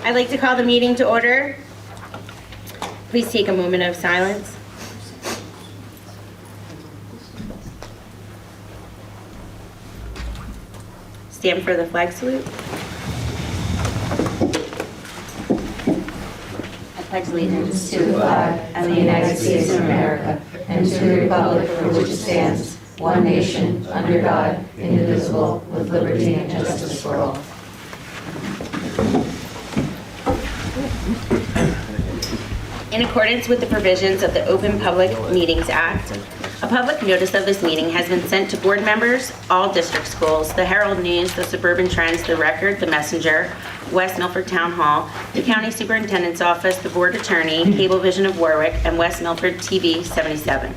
I'd like to call the meeting to order. Please take a moment of silence. Stand for the flag salute. I pledge allegiance to the flag of the United States of America and to the republic for which it stands, one nation, under God, indivisible, with liberty and justice for all. In accordance with the provisions of the Open Public Meetings Act, a public notice of this meeting has been sent to board members, all district schools, the Herald News, the Suburban Trends, the Record, the Messenger, West Milford Town Hall, the County Superintendent's Office, the Board Attorney, Cablevision of Warwick, and West Milford TV 77,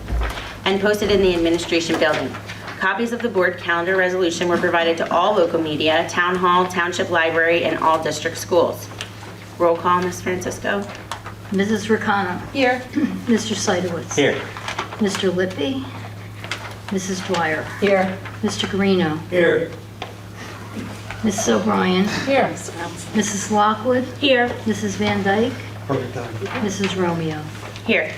and posted in the Administration Building. Copies of the board calendar resolution were provided to all local media, Town Hall, Township Library, and all district schools. Roll call, Ms. Francisco. Mrs. Rakana. Here. Mr. Seidowitz. Here. Mr. Lippy. Mrs. Dwyer. Here. Mr. Guarino. Here. Mrs. O'Brien. Here. Mrs. Lockwood. Here. Mrs. Van Dyke. Perfect time. Mrs. Romeo. Here.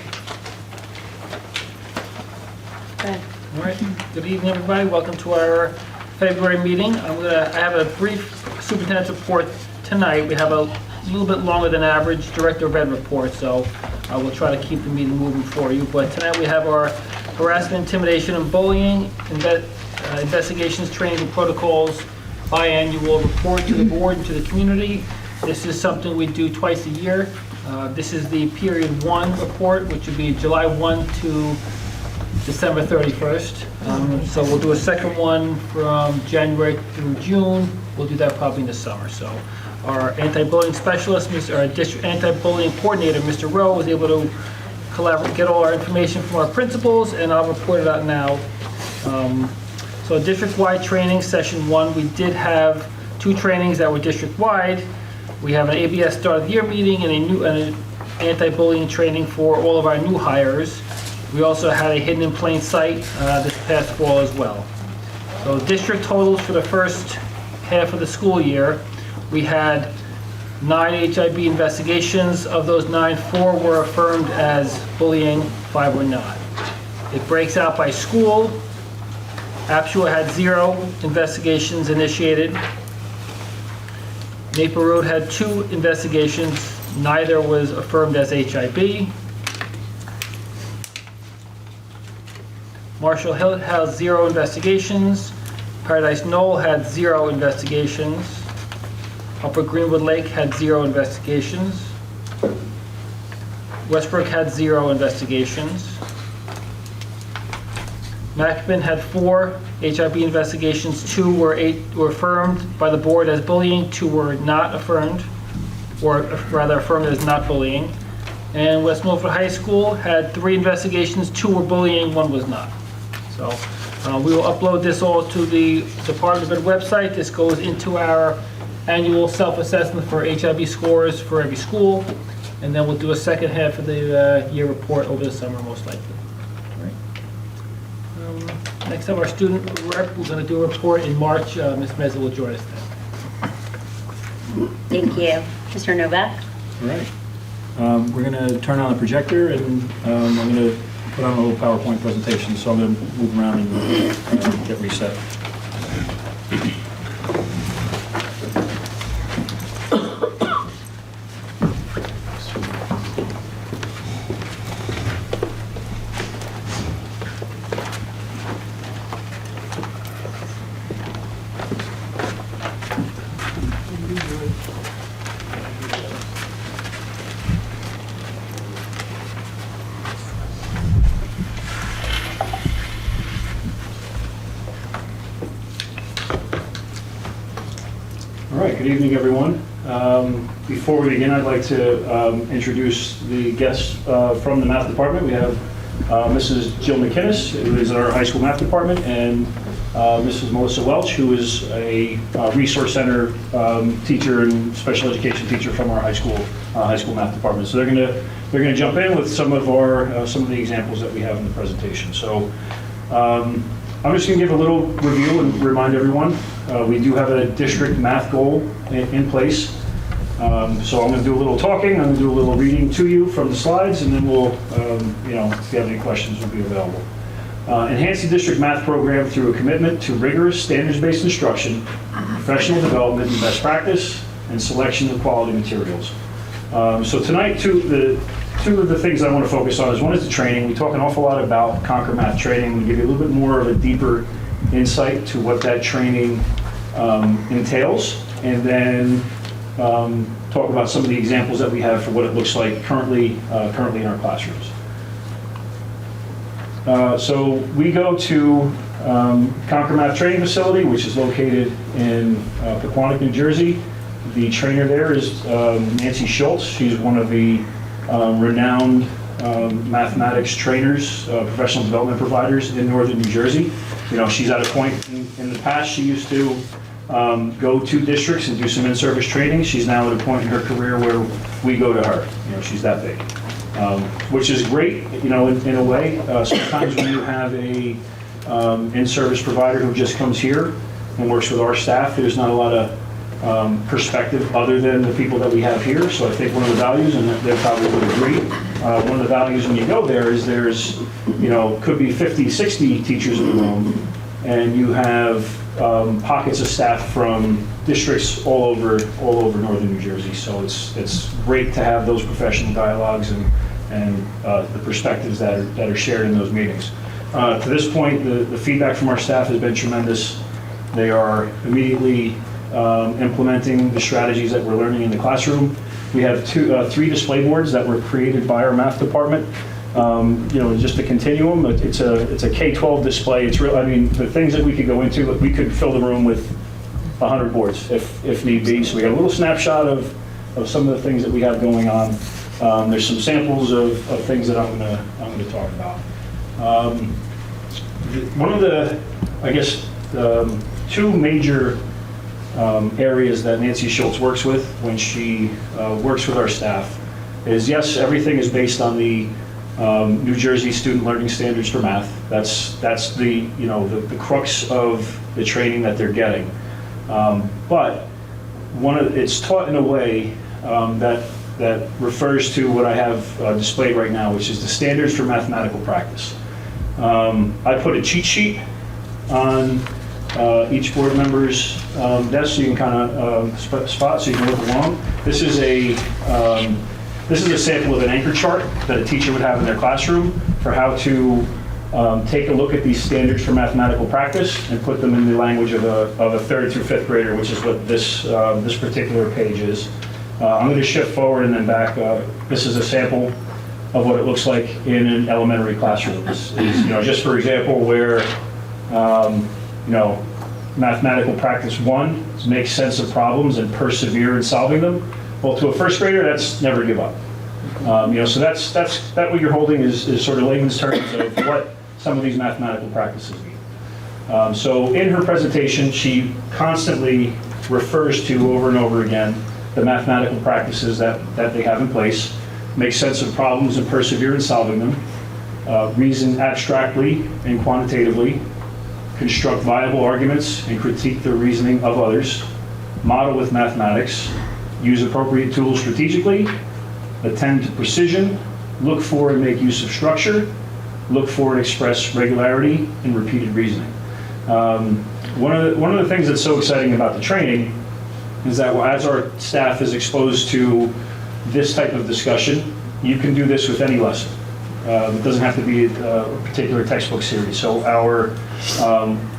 Good. All right, good evening, everybody. Welcome to our February meeting. I have a brief superintendent's report tonight. We have a little bit longer than average director of ed report, so I will try to keep the meeting moving for you. But tonight we have our harassment, intimidation, and bullying investigations, training, and protocols biannual report to the board and to the community. This is something we do twice a year. This is the period 1 report, which would be July 1 to December 31st. So we'll do a second one from January through June. We'll do that probably in the summer. So our anti-bullying specialist, our district anti-bullying coordinator, Mr. Rowe, was able to collaborate, get all our information from our principals, and I'll report it out now. So district-wide training, session 1, we did have 2 trainings that were district-wide. We have an ABS start of the year meeting and an anti-bullying training for all of our new hires. We also had a hidden in plain sight this past fall as well. So district totals for the first half of the school year, we had 9 HIB investigations. Of those 9, 4 were affirmed as bullying, 5 were not. It breaks out by school. Aptua had 0 investigations initiated. Maple Road had 2 investigations. Neither was affirmed as HIB. Marshall Hill has 0 investigations. Paradise Knoll had 0 investigations. Upper Greenwood Lake had 0 investigations. Westbrook had 0 investigations. Macmillan had 4 HIB investigations. 2 were affirmed by the board as bullying, 2 were not affirmed, or rather affirmed as not bullying. And West Milford High School had 3 investigations, 2 were bullying, 1 was not. So we will upload this all to the Department of Ed website. This goes into our annual self-assessment for HIB scores for every school. And then we'll do a second half of the year report over the summer, most likely. All right. Next up, our student rep, we're going to do a report in March. Ms. Meza will join us then. Thank you. Mr. Novak? All right. We're going to turn on the projector, and I'm going to put on a little PowerPoint presentation, so I'm going to move around and get reset. All right, good evening, everyone. Before we begin, I'd like to introduce the guests from the math department. We have Mrs. Jill McInnes, who is our high school math department, and Mrs. Melissa Welch, who is a resource center teacher and special education teacher from our high school math department. So they're going to jump in with some of the examples that we have in the presentation. So I'm just going to give a little review and remind everyone we do have a district math goal in place. So I'm going to do a little talking, I'm going to do a little reading to you from the slides, and then we'll, if you have any questions, we'll be available. Enhance the district math program through a commitment to rigorous standards-based instruction, professional development and best practice, and selection of quality materials. So tonight, two of the things I want to focus on is one is the training. We talk an awful lot about Conquer Math training. We give you a little bit more of a deeper insight to what that training entails, and then talk about some of the examples that we have for what it looks like currently in our classrooms. So we go to Conquer Math Training Facility, which is located in Pequannock, New Jersey. The trainer there is Nancy Schultz. She's one of the renowned mathematics trainers, professional development providers in northern New Jersey. She's at a point in the past, she used to go to districts and do some in-service training. She's now at a point in her career where we go to her. She's that big, which is great, in a way. Sometimes when you have a in-service provider who just comes here and works with our staff, there's not a lot of perspective other than the people that we have here. So I think one of the values, and they probably would agree, one of the values when you go there is there's, could be 50, 60 teachers in the room, and you have pockets of staff from districts all over northern New Jersey. So it's great to have those professional dialogues and the perspectives that are shared in those meetings. To this point, the feedback from our staff has been tremendous. They are immediately implementing the strategies that we're learning in the classroom. We have three display boards that were created by our math department. Just to continuum, it's a K-12 display. It's real. I mean, the things that we could go into, we could fill the room with 100 boards if need be. So we have a little snapshot of some of the things that we have going on. There's some samples of things that I'm going to talk about. One of the, I guess, two major areas that Nancy Schultz works with when she works with our staff is, yes, everything is based on the New Jersey Student Learning Standards for Math. That's the crux of the training that they're getting. But it's taught in a way that refers to what I have displayed right now, which is the standards for mathematical practice. I put a cheat sheet on each board member's desk so you can kind of spot so you can look along. This is a sample of an anchor chart that a teacher would have in their classroom for how to take a look at these standards for mathematical practice and put them in the language of a third through fifth grader, which is what this particular page is. I'm going to shift forward and then back. This is a sample of what it looks like in an elementary classroom. This is, just for example, where mathematical practice 1 is make sense of problems and persevere in solving them. Well, to a first grader, that's never give up. So that's what you're holding is sort of layman's terms of what some of these mathematical practices mean. So in her presentation, she constantly refers to over and over again the mathematical practices that they have in place, make sense of problems and persevere in solving them, reason abstractly and quantitatively, construct viable arguments and critique the reasoning of others, model with mathematics, use appropriate tools strategically, attend to precision, look for and make use of structure, look for and express regularity and repeated reasoning. One of the things that's so exciting about the training is that as our staff is exposed to this type of discussion, you can do this with any lesson. It doesn't have to be a particular textbook series. So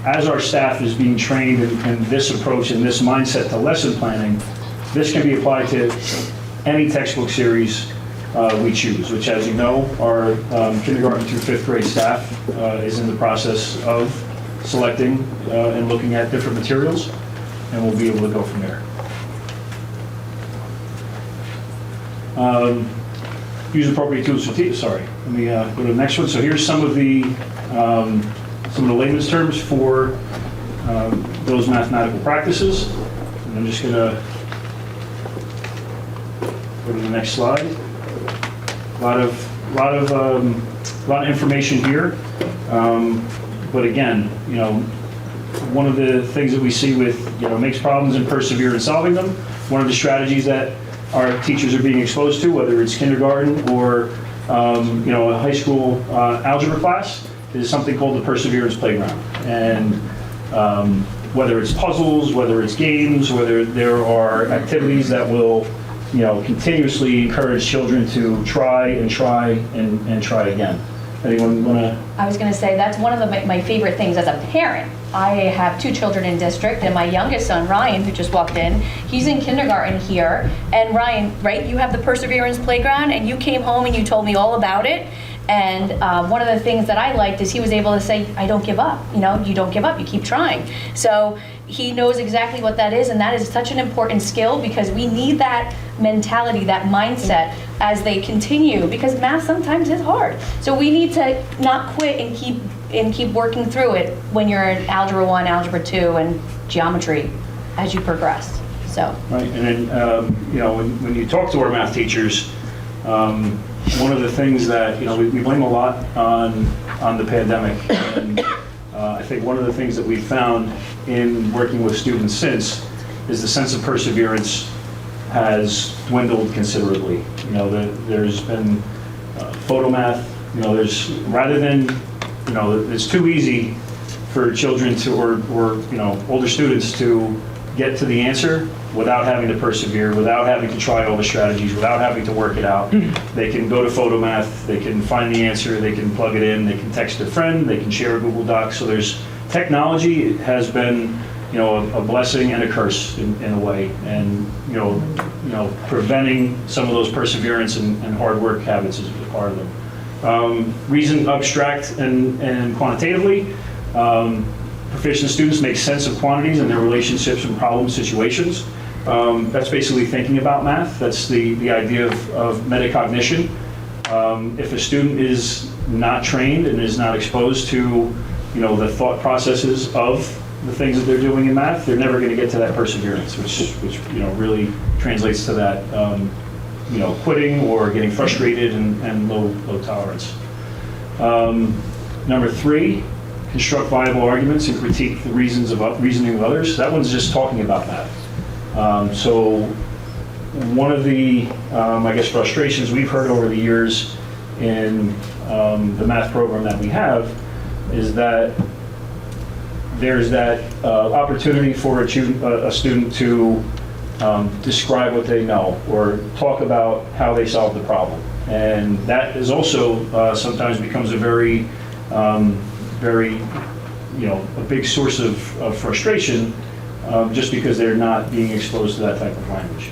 as our staff is being trained in this approach and this mindset to lesson planning, this can be applied to any textbook series we choose, which, as you know, our kindergarten through fifth grade staff is in the process of selecting and looking at different materials, and we'll be able to go from there. Use appropriate tools. Sorry, let me go to the next one. So here's some of the layman's terms for those mathematical practices. And I'm just going to go to the next slide. A lot of information here. But again, one of the things that we see with makes problems and persevere in solving them. One of the strategies that our teachers are being exposed to, whether it's kindergarten or a high school algebra class, is something called the Perseverance Playground. And whether it's puzzles, whether it's games, whether there are activities that will continuously encourage children to try and try and try again. Anyone want to? I was going to say, that's one of my favorite things as a parent. I have 2 children in district, and my youngest son, Ryan, who just walked in, he's in kindergarten here. And Ryan, right, you have the Perseverance Playground, and you came home and you told me all about it. And one of the things that I liked is he was able to say, I don't give up. You don't give up, you keep trying. So he knows exactly what that is, and that is such an important skill, because we need that mentality, that mindset as they continue, because math sometimes is hard. So we need to not quit and keep working through it when you're in Algebra 1, Algebra 2, and geometry as you progress. So. Right, and then, when you talk to our math teachers, one of the things that, we blame a lot on the pandemic, and I think one of the things that we found in working with students since is the sense of perseverance has dwindled considerably. There's been photo math, rather than, it's too easy for children to, or older students to get to the answer without having to persevere, without having to try all the strategies, without having to work it out. They can go to photo math, they can find the answer, they can plug it in, they can text their friend, they can share a Google Doc. So there's technology has been, a blessing and a curse in a way, and preventing some of those perseverance and hard work habits is part of them. Reason, abstract and quantitatively. Proficient students make sense of quantities and their relationships and problem situations. That's basically thinking about math. That's the idea of metacognition. If a student is not trained and is not exposed to the thought processes of the things that they're doing in math, they're never going to get to that perseverance, which really translates to that quitting or getting frustrated and low tolerance. Number 3. Construct viable arguments and critique the reasoning of others. That one's just talking about math. So one of the, frustrations we've heard over the years in the math program that we have is that there's that opportunity for a student to describe what they know or talk about how they solve the problem. And that is also sometimes becomes a very, a big source of frustration just because they're not being exposed to that type of language.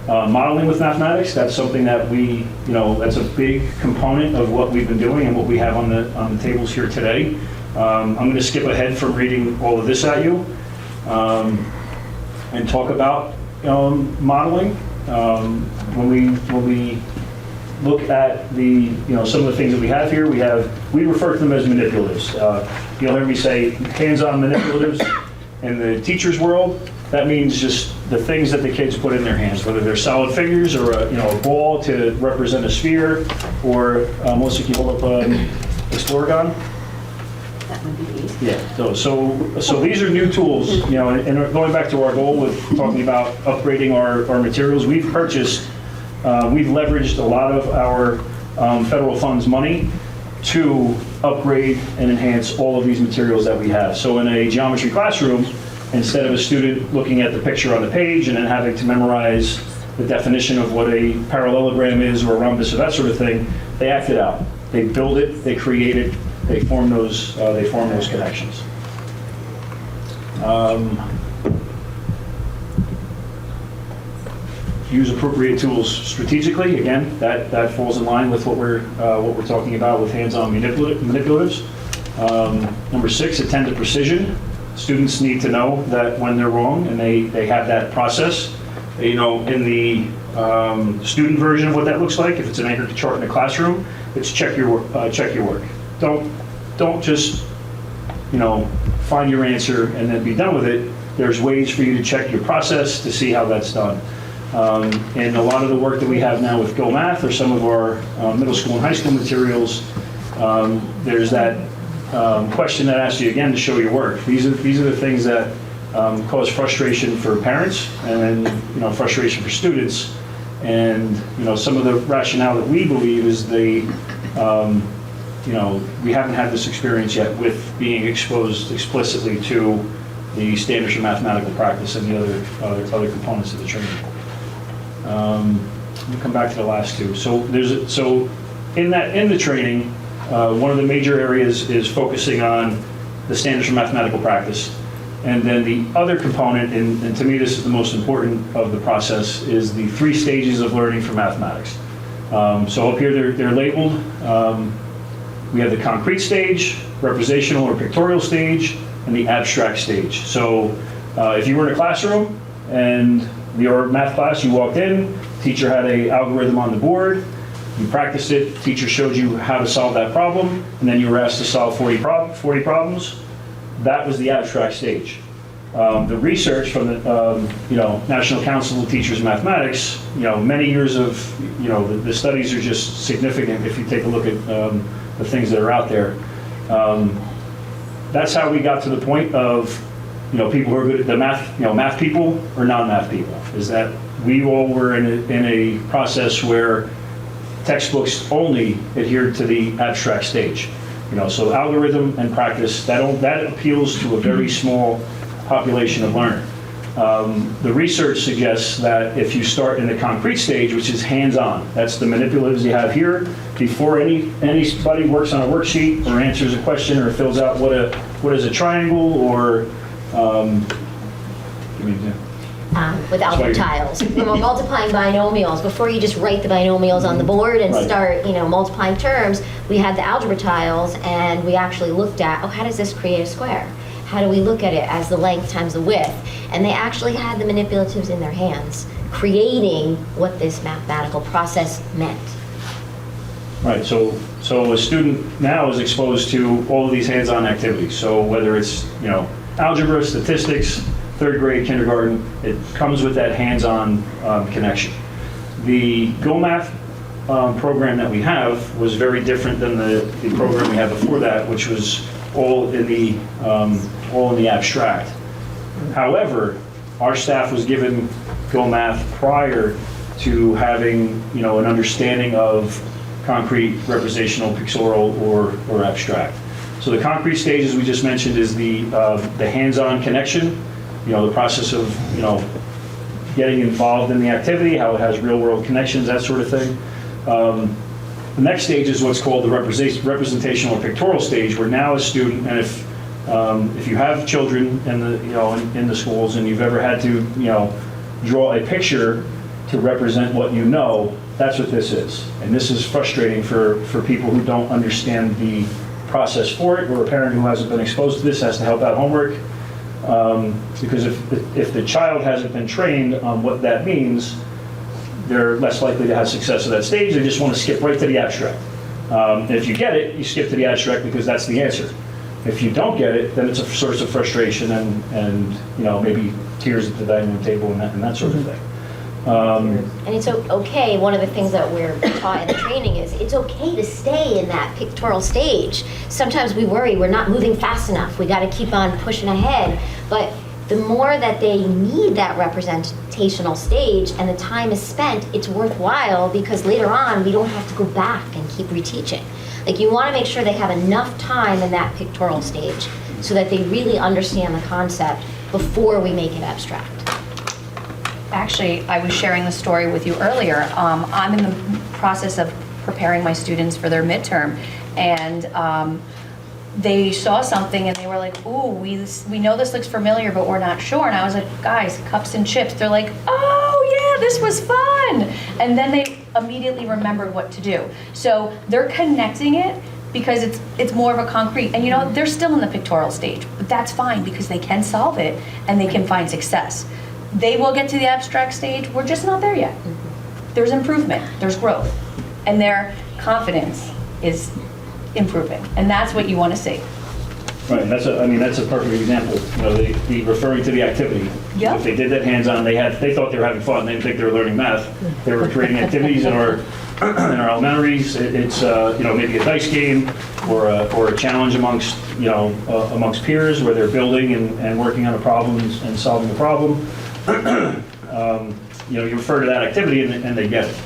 Modeling with mathematics, that's something that we, that's a big component of what we've been doing and what we have on the tables here today. I'm going to skip ahead from reading all of this at you and talk about modeling. When we look at the, some of the things that we have here, we refer to them as manipulatives. You'll hear me say hands-on manipulatives in the teacher's world. That means just the things that the kids put in their hands, whether they're solid figures or a ball to represent a sphere, or Melissa, can you hold up a Exploragon? That would be easy. Yeah. So these are new tools. And going back to our goal with talking about upgrading our materials, we've leveraged a lot of our federal funds money to upgrade and enhance all of these materials that we have. So in a geometry classroom, instead of a student looking at the picture on the page and then having to memorize the definition of what a parallelogram is or a rhombus or that sort of thing, they act it out. They build it, they create it, they form those connections. Use appropriate tools strategically. Again, that falls in line with what we're talking about with hands-on manipulatives. Number 6, attend to precision. Students need to know that when they're wrong, and they have that process. In the student version of what that looks like, if it's an anchor chart in a classroom, it's check your work. Don't just find your answer and then be done with it. There's ways for you to check your process to see how that's done. And a lot of the work that we have now with Go Math or some of our middle school and high school materials, there's that question that asks you again to show your work. These are the things that cause frustration for parents and frustration for students And, some of the rationale that we believe is we haven't had this experience yet with being exposed explicitly to the standards for mathematical practice and the other components of the training. Let me come back to the last two. So in the training, one of the major areas is focusing on the standards for mathematical practice. And then the other component, and to me this is the most important of the process, is the 3 stages of learning for mathematics. So up here they're labeled. We have the concrete stage, representational or pictorial stage, and the abstract stage. So if you were in a classroom and your math class, you walked in, teacher had an algorithm on the board, you practiced it, teacher showed you how to solve that problem, and then you were asked to solve 40 problems. That was the abstract stage. The research from the National Council of Teachers of Mathematics, many years of, the studies are just significant if you take a look at the things that are out there. That's how we got to the point of, people who are good at the math, math people or non-math people, is that we all were in a process where textbooks only adhered to the abstract stage. So algorithm and practice, that appeals to a very small population of learners. The research suggests that if you start in the concrete stage, which is hands-on, that's the manipulatives you have here, before anybody works on a worksheet or answers a question or fills out what is a triangle or, with algebra tiles. When we're multiplying binomials, before you just write the binomials on the board and start, multiplying terms, we had the algebra tiles and we actually looked at, how does this create a square? How do we look at it as the length times the width? And they actually had the manipulatives in their hands, creating what this mathematical process meant. Right, so a student now is exposed to all of these hands-on activities. So whether it's, algebra, statistics, 3rd grade, kindergarten, it comes with that hands-on connection. The Go Math program that we have was very different than the program we had before that, which was all in the abstract. However, our staff was given Go Math prior to having, an understanding of concrete, representational, pictorial, or abstract. So the concrete stages we just mentioned is the hands-on connection, the process of, getting involved in the activity, how it has real-world connections, that sort of thing. The next stage is what's called the representational or pictorial stage, where now a student, and if you have children in the in the schools and you've ever had to draw a picture to represent what you know, that's what this is. And this is frustrating for people who don't understand the process for it, or a parent who hasn't been exposed to this has to help out homework. Because if the child hasn't been trained on what that means, they're less likely to have success at that stage. They just want to skip right to the abstract. And if you get it, you skip to the abstract because that's the answer. If you don't get it, then it's a source of frustration and maybe tears at the dining room table and that sort of thing. And it's okay, one of the things that we're taught in the training is it's okay to stay in that pictorial stage. Sometimes we worry we're not moving fast enough, we got to keep on pushing ahead. But the more that they need that representational stage and the time is spent, it's worthwhile because later on we don't have to go back and keep reteaching. Like, you want to make sure they have enough time in that pictorial stage so that they really understand the concept before we make it abstract. Actually, I was sharing the story with you earlier. I'm in the process of preparing my students for their midterm, and they saw something and they were like, ooh, we know this looks familiar, but we're not sure. And I was like, guys, cups and chips. They're like, oh yeah, this was fun. And then they immediately remembered what to do. So they're connecting it because it's more of a concrete, and they're still in the pictorial stage, but that's fine because they can solve it and they can find success. They will get to the abstract stage. We're just not there yet. There's improvement, there's growth, and their confidence is improving, and that's what you want to see. Right, that's a perfect example. The referring to the activity. Yep. If they did that hands-on, they thought they were having fun. They didn't think they were learning math. They were creating activities in our elementaries. It's maybe a dice game or a challenge amongst peers where they're building and working on a problem and solving a problem. you refer to that activity and they get it.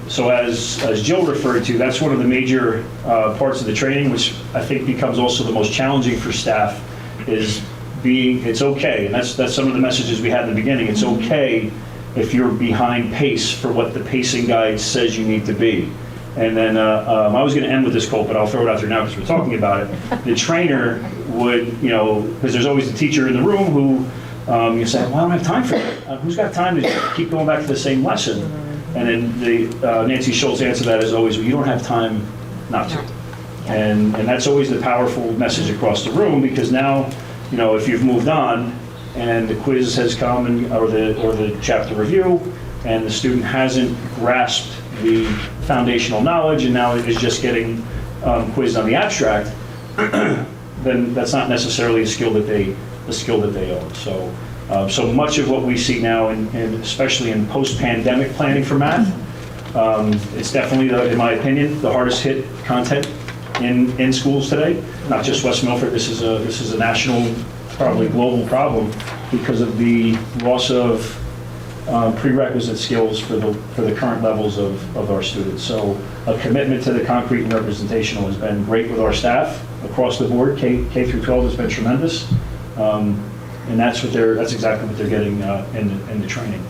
So as Jill referred to, that's one of the major parts of the training, which I think becomes also the most challenging for staff, is it's okay, and that's some of the messages we had in the beginning. It's okay if you're behind pace for what the pacing guide says you need to be. And then I was going to end with this quote, but I'll throw it out there now because we're talking about it. The trainer would, because there's always a teacher in the room who you say, well, I don't have time for that. Who's got time to keep going back to the same lesson? And then Nancy Schultz answer to that is always, well, you don't have time not to. And that's always the powerful message across the room, because now, if you've moved on and the quiz has come or the chapter review, and the student hasn't grasped the foundational knowledge and now is just getting quizzed on the abstract, then that's not necessarily a skill that they own. So much of what we see now, especially in post-pandemic planning for math, it's definitely, in my opinion, the hardest hit content in schools today. Not just West Milford. This is a national, probably global problem because of the loss of prerequisite skills for the current levels of our students. So a commitment to the concrete and representational has been great with our staff across the board. K through 12 has been tremendous. And that's exactly what they're getting in the training.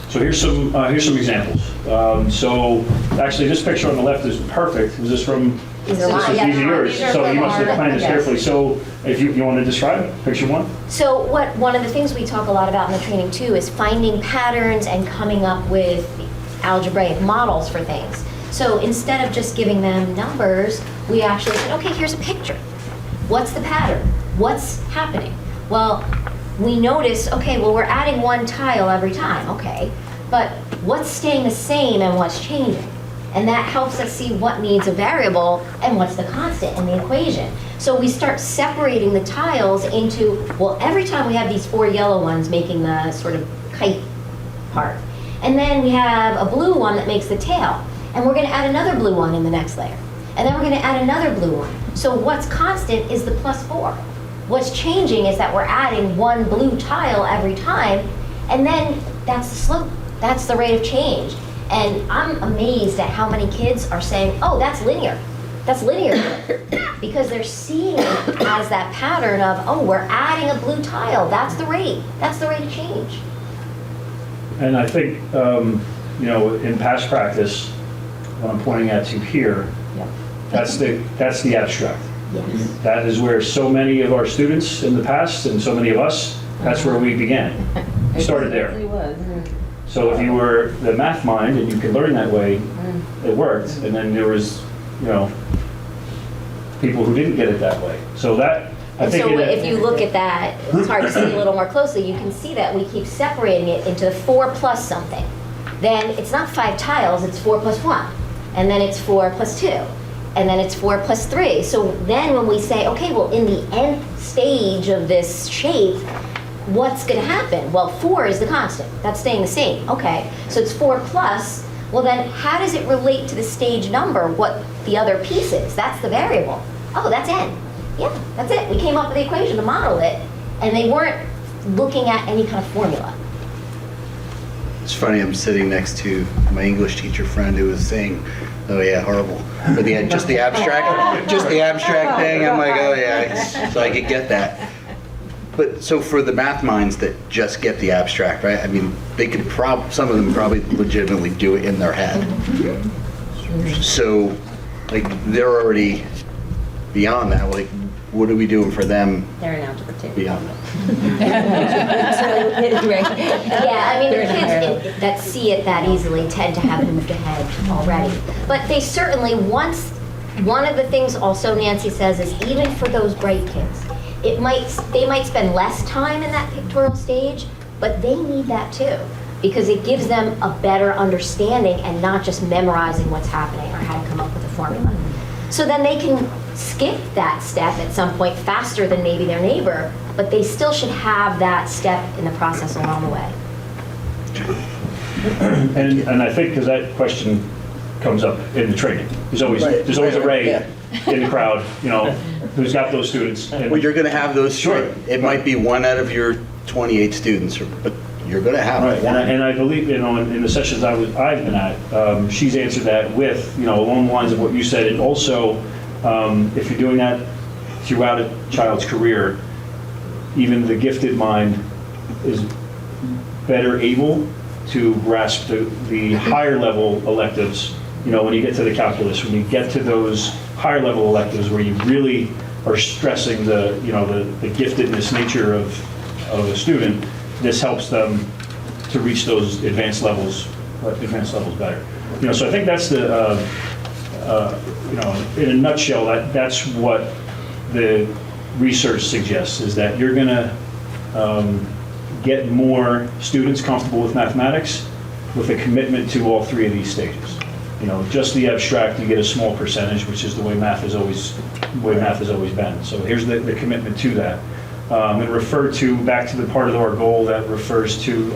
So here's some examples. So actually, this picture on the left is perfect. Was this from? These are mine. These are yours. These are So from you must have our- planned this yes. carefully. So if you want to describe it, picture one. So one of the things we talk a lot about in the training too is finding patterns and coming up with algebraic models for things. So instead of just giving them numbers, we actually said, okay, here's a picture. What's the pattern? What's happening? Well, we notice, okay, well, we're adding one tile every time, okay, but what's staying the same and what's changing? And that helps us see what needs a variable and what's the constant in the equation. So we start separating the tiles into, well, every time we have these 4 yellow ones making the sort of kite part. And then we have a blue one that makes the tail. And we're going to add another blue one in the next layer. And then we're going to add another blue one. So what's constant is the +4. What's changing is that we're adding one blue tile every time, and then that's the slope. That's the rate of change. And I'm amazed at how many kids are saying, oh, that's linear. That's linear. Because they're seeing it as that pattern of, oh, we're adding a blue tile. That's the rate. That's the rate of change. And I think, in past practice, what I'm pointing at to here, that's the abstract. Yes. That is where so many of our students in the past, and so many of us, that's where we began. We started there. So if you were the math mind and you could learn that way, it worked. And then there was, people who didn't get it that way. So that, I think. So if you look at that, it's hard to see a little more closely, you can see that we keep separating it into 4 plus something. Then it's not 5 tiles, it's 4 plus 1. And then it's 4 plus 2. And then it's 4 plus 3. So then when we say, okay, well, in the nth stage of this shape, what's going to happen? Well, 4 is the constant. That's staying the same. Okay, so it's 4 plus. Well, then how does it relate to the stage number, what the other piece is? That's the variable. Oh, that's n. Yeah, that's it. We came up with the equation to model it, and they weren't looking at any kind of formula. It's funny, I'm sitting next to my English teacher friend who was saying, oh yeah, horrible. But just the abstract thing, I'm like, oh yeah, so I could get that. But so for the math minds that just get the abstract, right? I mean, they could some of them probably legitimately do it in their head. So, like, they're already beyond that. Like, what are we doing for them They're in algebra too. beyond that? Yeah, I mean, the kids that see it that easily tend to have moved ahead already. But they certainly, one of the things also Nancy says is even for those bright kids, they might spend less time in that pictorial stage, but they need that too, because it gives them a better understanding and not just memorizing what's happening or how to come up with a formula. So then they can skip that step at some point faster than maybe their neighbor, but they still should have that step in the process along the way. And I think, because that question comes up in the training. There's always a Ray in the crowd, who's got those students. And Well, you're going to have those. Sure. It might be one out of your 28 students, but you're going to have Right, one. and I believe, in the sessions I've been at, she's answered that with, along the lines of what you said, and also, if you're doing that throughout a child's career, even the gifted mind is better able to grasp the higher level electives, when you get to the calculus, when you get to those higher level electives where you really are stressing the giftedness nature of a student, this helps them to reach those advanced levels better. So I think that's in a nutshell, that's what the research suggests, is that you're going to get more students comfortable with mathematics with a commitment to all three of these stages. Just the abstract, you get a small percentage, which is the way math has always been. So here's the commitment to that. And refer back to the part of our goal that refers to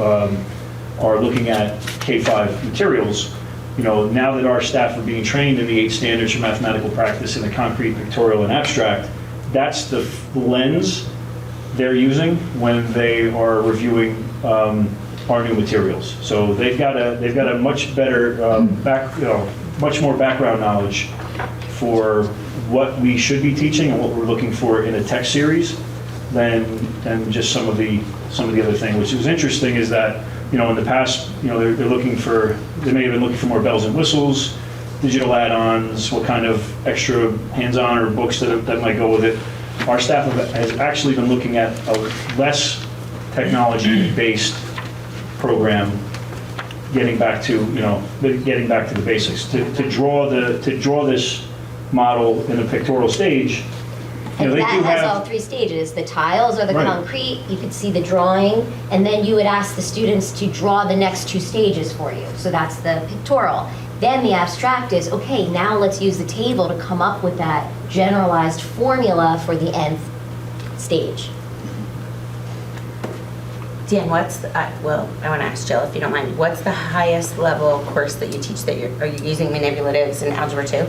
our looking at K-5 materials. Now that our staff are being trained in the 8 standards for mathematical practice in the concrete, pictorial, and abstract, that's the lens they're using when they are reviewing our new materials. So they've got a much better much more background knowledge for what we should be teaching and what we're looking for in a text series than just some of the other things. Which was interesting is that in the past they may have been looking for more bells and whistles, digital add-ons, what kind of extra hands-on or books that might go with it. Our staff has actually been looking at a less technology-based program, getting back to the basics. To draw this model in a pictorial stage, And they that do has have all 3 stages. The tiles are the Right. concrete, you could see the drawing, and then you would ask the students to draw the next 2 stages for you. So that's the pictorial. Then the abstract is, okay, now let's use the table to come up with that generalized formula for the nth stage. Dan, I want to ask Jill, if you don't mind, what's the highest level course that you teach are you using manipulatives in Algebra 2?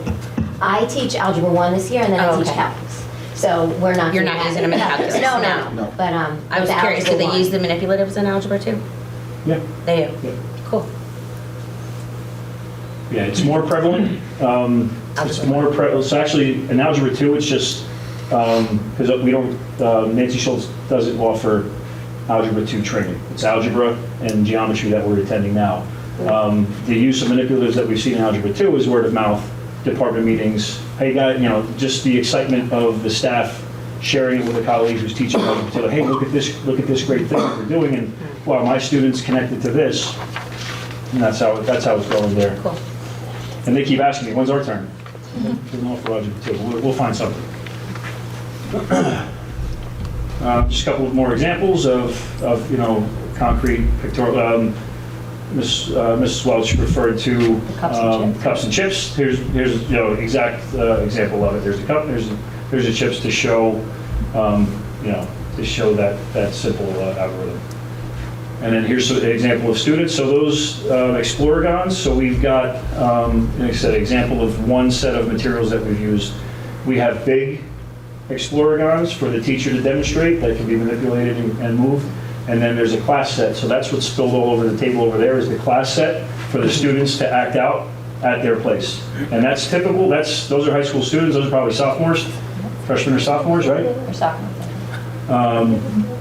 I teach Algebra 1 this year, and then I teach Okay. calculus. So we're not You're doing not that. using them in calculus? No. But I was the curious, do Algebra they use 1. the manipulatives in Algebra 2? yeah. They do? Yeah. Cool. Yeah, it's more prevalent. It's more so actually in Algebra 2, it's just because we don't. Nancy Schultz doesn't offer Algebra 2 training. It's algebra and geometry that we're attending now. The use of manipulatives that we've seen in Algebra 2 is word of mouth, department meetings. Hey, guys, just the excitement of the staff sharing it with a colleague who's teaching Algebra 2. Hey, look at this great thing that we're doing, and wow, my students connected to this. And that's how it's going there. Cool. And they keep asking me, when's our turn? Doesn't offer Algebra 2. We'll find something. Just a couple of more examples of concrete pictorial. Mrs. Welch referred to cups and chips. Here's exact example of it. There's a cup. There's a chips to show that simple algorithm. And then here's an example of students. So those Exploragons. So we've got, like I said, example of one set of materials that we've used. We have big Exploragons for the teacher to demonstrate that can be manipulated and moved. And then there's a class set. So that's what's spilled all over the table over there is the class set for the students to act out at their place. And that's typical. Those are high school students. Those are probably sophomores, freshmen or sophomores, right? Or sophomore.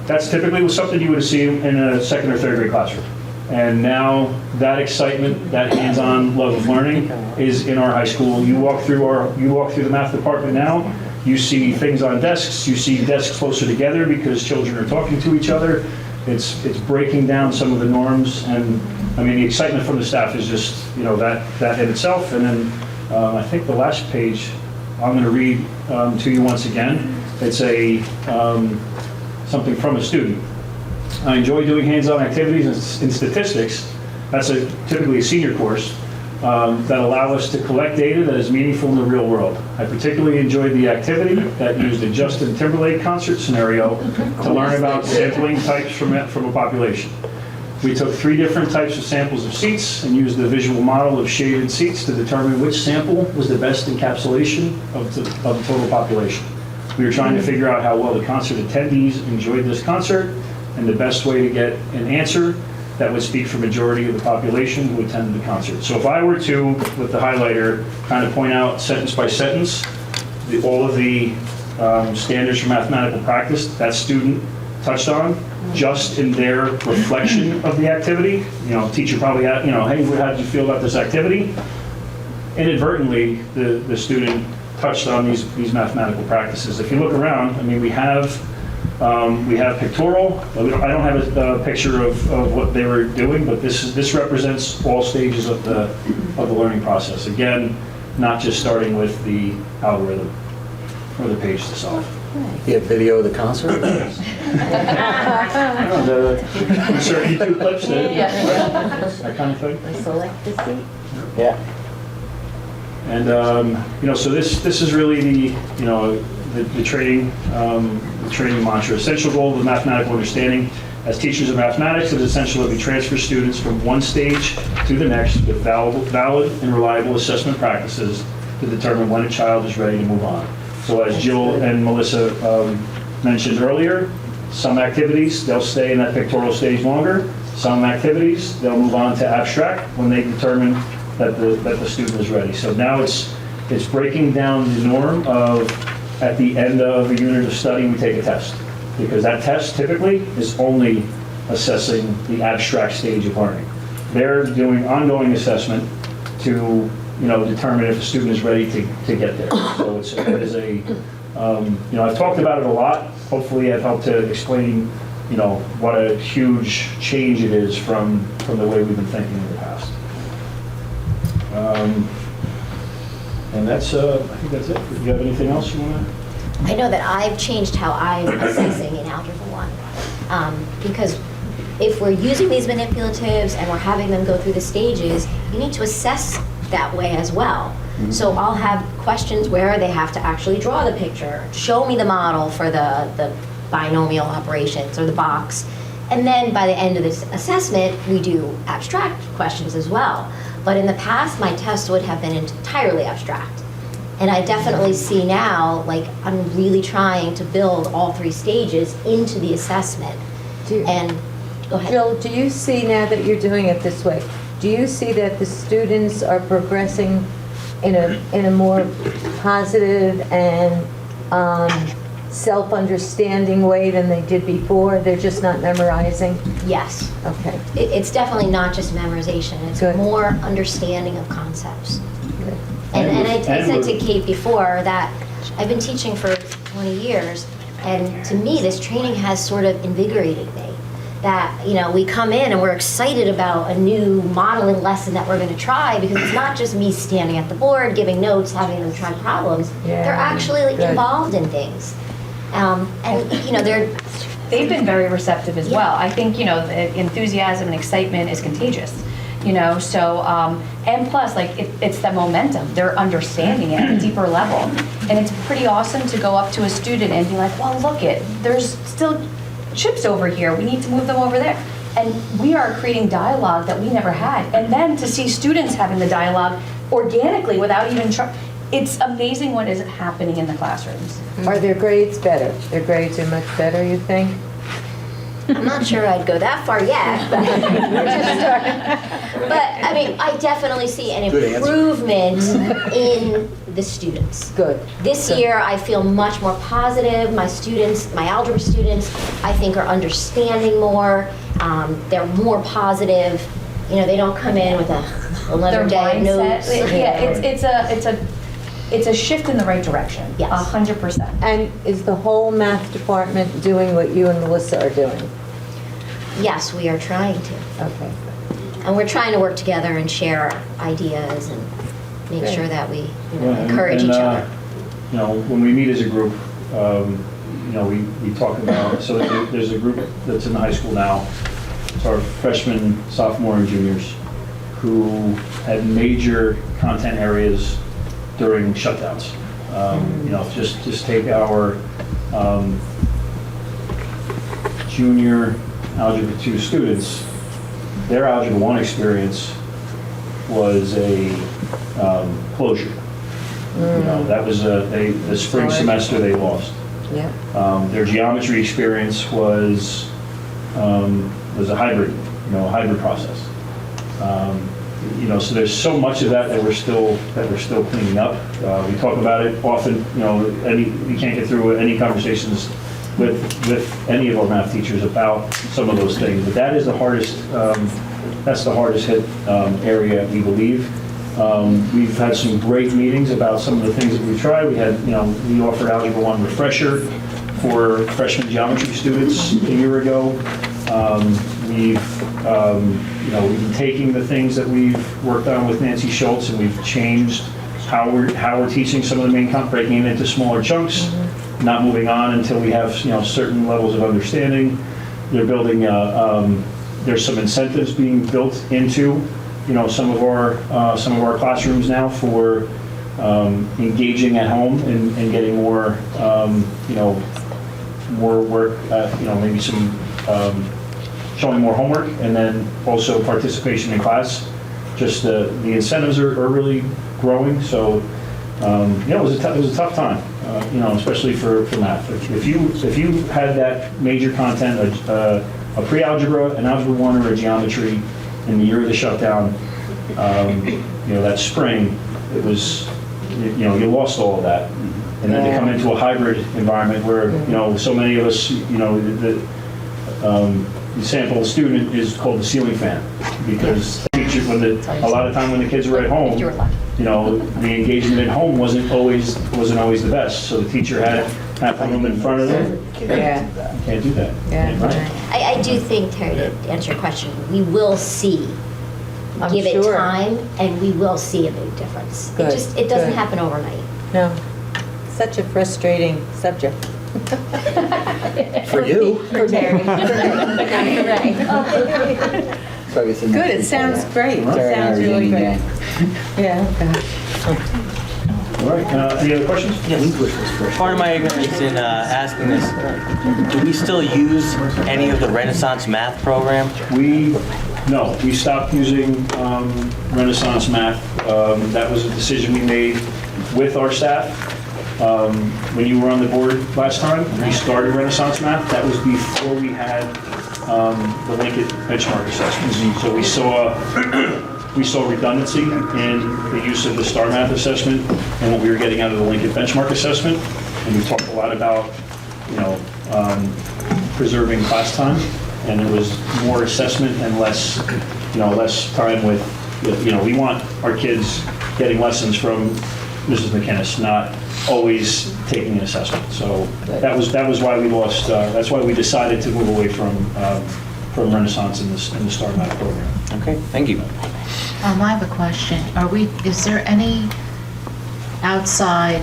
That's typically something you would see in a second or third grade classroom. And now that excitement, that hands-on love of learning is in our high school. You walk through the math department now, you see things on desks, you see desks closer together because children are talking to each other. It's breaking down some of the norms, and I mean the excitement from the staff is just that in itself. And then I think the last page I'm going to read to you once again. It's something from a student. I enjoy doing hands-on activities in statistics. That's typically a senior course that allow us to collect data that is meaningful in the real world. I particularly enjoyed the activity that used a Justin Timberlake concert scenario to learn about sampling types from a population. We took 3 different types of samples of seats and used the visual model of shaded seats to determine which sample was the best encapsulation of the total population. We were trying to figure out how well the concert attendees enjoyed this concert and the best way to get an answer that would speak for majority of the population who attended the concert. So if I were to, with the highlighter, kind of point out sentence by sentence, all of the standards for mathematical practice that student touched on, just in their reflection of the activity, teacher probably, hey, how did you feel about this activity? Inadvertently, the student touched on these mathematical practices. If you look around, I mean, we have pictorial. I don't have a picture of what they were doing, but this represents all stages of the learning process. Again, not just starting with the algorithm or the page to solve. You have video of the concert? Insert YouTube clips, that kind of thing. Select the seat. Yeah. And so this is really the training mantra. Essential goal of the mathematical understanding. As teachers of mathematics, it is essential that we transfer students from one stage to the next with valid and reliable assessment practices to determine when a child is ready to move on. So as Jill and Melissa mentioned earlier, some activities, they'll stay in that pictorial stage longer. Some activities, they'll move on to abstract when they determine that the student is ready. So now it's breaking down the norm of, at the end of a unit of study, we take a test. Because that test typically is only assessing the abstract stage of learning. They're doing ongoing assessment to determine if a student is ready to get there. So it is I've talked about it a lot. Hopefully I've helped to explain, what a huge change it is from the way we've been thinking in the past. And that's, I think that's it. Do you have anything else you want to? I know that I've changed how I'm assessing in Algebra 1. Because if we're using these manipulatives and we're having them go through the stages, you need to assess that way as well. Mm-hmm. So I'll have questions where they have to actually draw the picture, show me the model for the binomial operations or the box. And then by the end of this assessment, we do abstract questions as well. But in the past, my test would have been entirely abstract. And I definitely see now, I'm really trying to build all 3 stages into the assessment. Go ahead. Jill, do you see now that you're doing it this way, do you see that the students are progressing in a more positive and self-understanding way than they did before? They're just not memorizing? Yes. Okay. It's definitely not just memorization. It's Good. more understanding of concepts. Good. And I said to Kate before that I've been teaching for 20 years, and to me, this training has sort of invigorated me. That, we come in and we're excited about a new modeling lesson that we're going to try, because it's not just me standing at the board, giving notes, having them try problems. Yeah. They're actually involved in things. They've been very receptive as well. I think, the enthusiasm and excitement is contagious. So, and plus, it's the momentum. They're understanding it at a deeper level. And it's pretty awesome to go up to a student and be like, well, look there's still chips over here. We need to move them over there. And we are creating dialogue that we never had. And then to see students having the dialogue organically without even it's amazing what is happening in the classrooms. Are their grades better? Their grades are much better, you think? I'm not sure I'd go that far yet, but I definitely see an Good answer. improvement in the students. Good. This Good. year, I feel much more positive. My students, my algebra students, I think are understanding more. They're more positive. They don't come in with another day of notes. It's a shift in the right direction. Yes. 100%. And is the whole math department doing what you and Melissa are doing? Yes, we are trying to. Okay. And we're trying to work together and share ideas and make Good. sure that we Yeah, encourage each other. When we meet as a group, we talk about, so there's a group that's in the high school now. It's our freshmen, sophomore, and juniors who had major content areas during shutdowns. Just take our junior Algebra 2 students. their Algebra 1 experience was a closure. You know, that was the spring semester they lost. Yeah. Their geometry experience was a hybrid, hybrid process. So there's so much of that we're still cleaning up. We talk about it often. We can't get through any conversations with any of our math teachers about some of those things. But that is the hardest. That's the hardest hit area, we believe. We've had some great meetings about some of the things that we've tried. We offered Algebra 1 refresher for freshman geometry students a year ago. We've been taking the things that we've worked on with Nancy Schultz, and we've changed how we're teaching some of the main content, breaking it into smaller chunks, not moving on until we have certain levels of understanding. They're building. There's some incentives being built into some of our classrooms now for engaging at home and getting more more work. Maybe some. Showing more homework, and then also participation in class. Just the incentives are really growing. So it was a tough time, especially for math. If you had that major content, a pre-algebra, an algebra 1, or a geometry in the year of the shutdown, that spring, it was you lost all of that, and then to come into a hybrid environment where so many of us the sample student is called the ceiling fan, because teachers, a lot of time when the kids were at home, the engagement at home wasn't always the best. So the teacher had half the room in front of them. Yeah. You can't do that. Yeah. Right. I do think, Terry, to answer your question, we will see. Give it time, and we will see a big difference. Good, It doesn't good. happen overnight. No. Such a frustrating subject. For you. For Terry. Right. Good, it sounds great. It sounds really great. Yeah, okay. All right. Any other questions? Yes. Part of my ignorance in asking this, do we still use any of the Renaissance math program? No, we stopped using Renaissance Math. That was a decision we made with our staff. When you were on the board last time, we started Renaissance Math. That was before we had the Lincoln benchmark assessments. So we saw redundancy in the use of the STAR Math assessment and what we were getting out of the Lincoln benchmark assessment. And we talked a lot about preserving class time, and it was more assessment and less time with. We want our kids getting lessons from Mrs. McInnes, not always taking an assessment. So that was why we lost. That's why we decided to move away from Renaissance in the STAR Math program. Okay, thank you. I have a question. Is there any outside,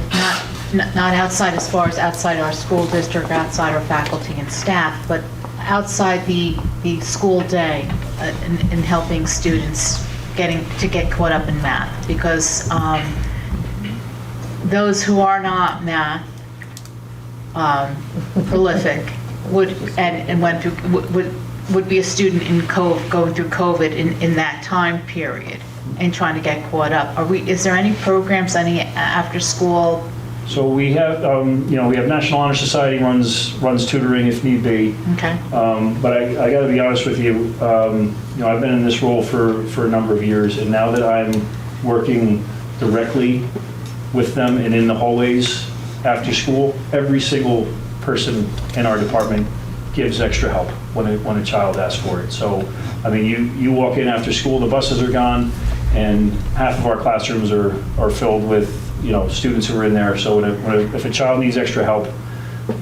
not outside as far as outside our school district, outside our faculty and staff, but outside the school day in helping students get caught up in math? Because those who are not math prolific would be a student going through COVID in that time period and trying to get caught up. Is there any programs, any after school? So we have, we have National Honor Society runs tutoring if need be. Okay. But I got to be honest with you. I've been in this role for a number of years, and now that I'm working directly with them and in the hallways after school, every single person in our department gives extra help when a child asks for it. So, I mean, you walk in after school, the buses are gone, and half of our classrooms are filled with students who are in there. So if a child needs extra help,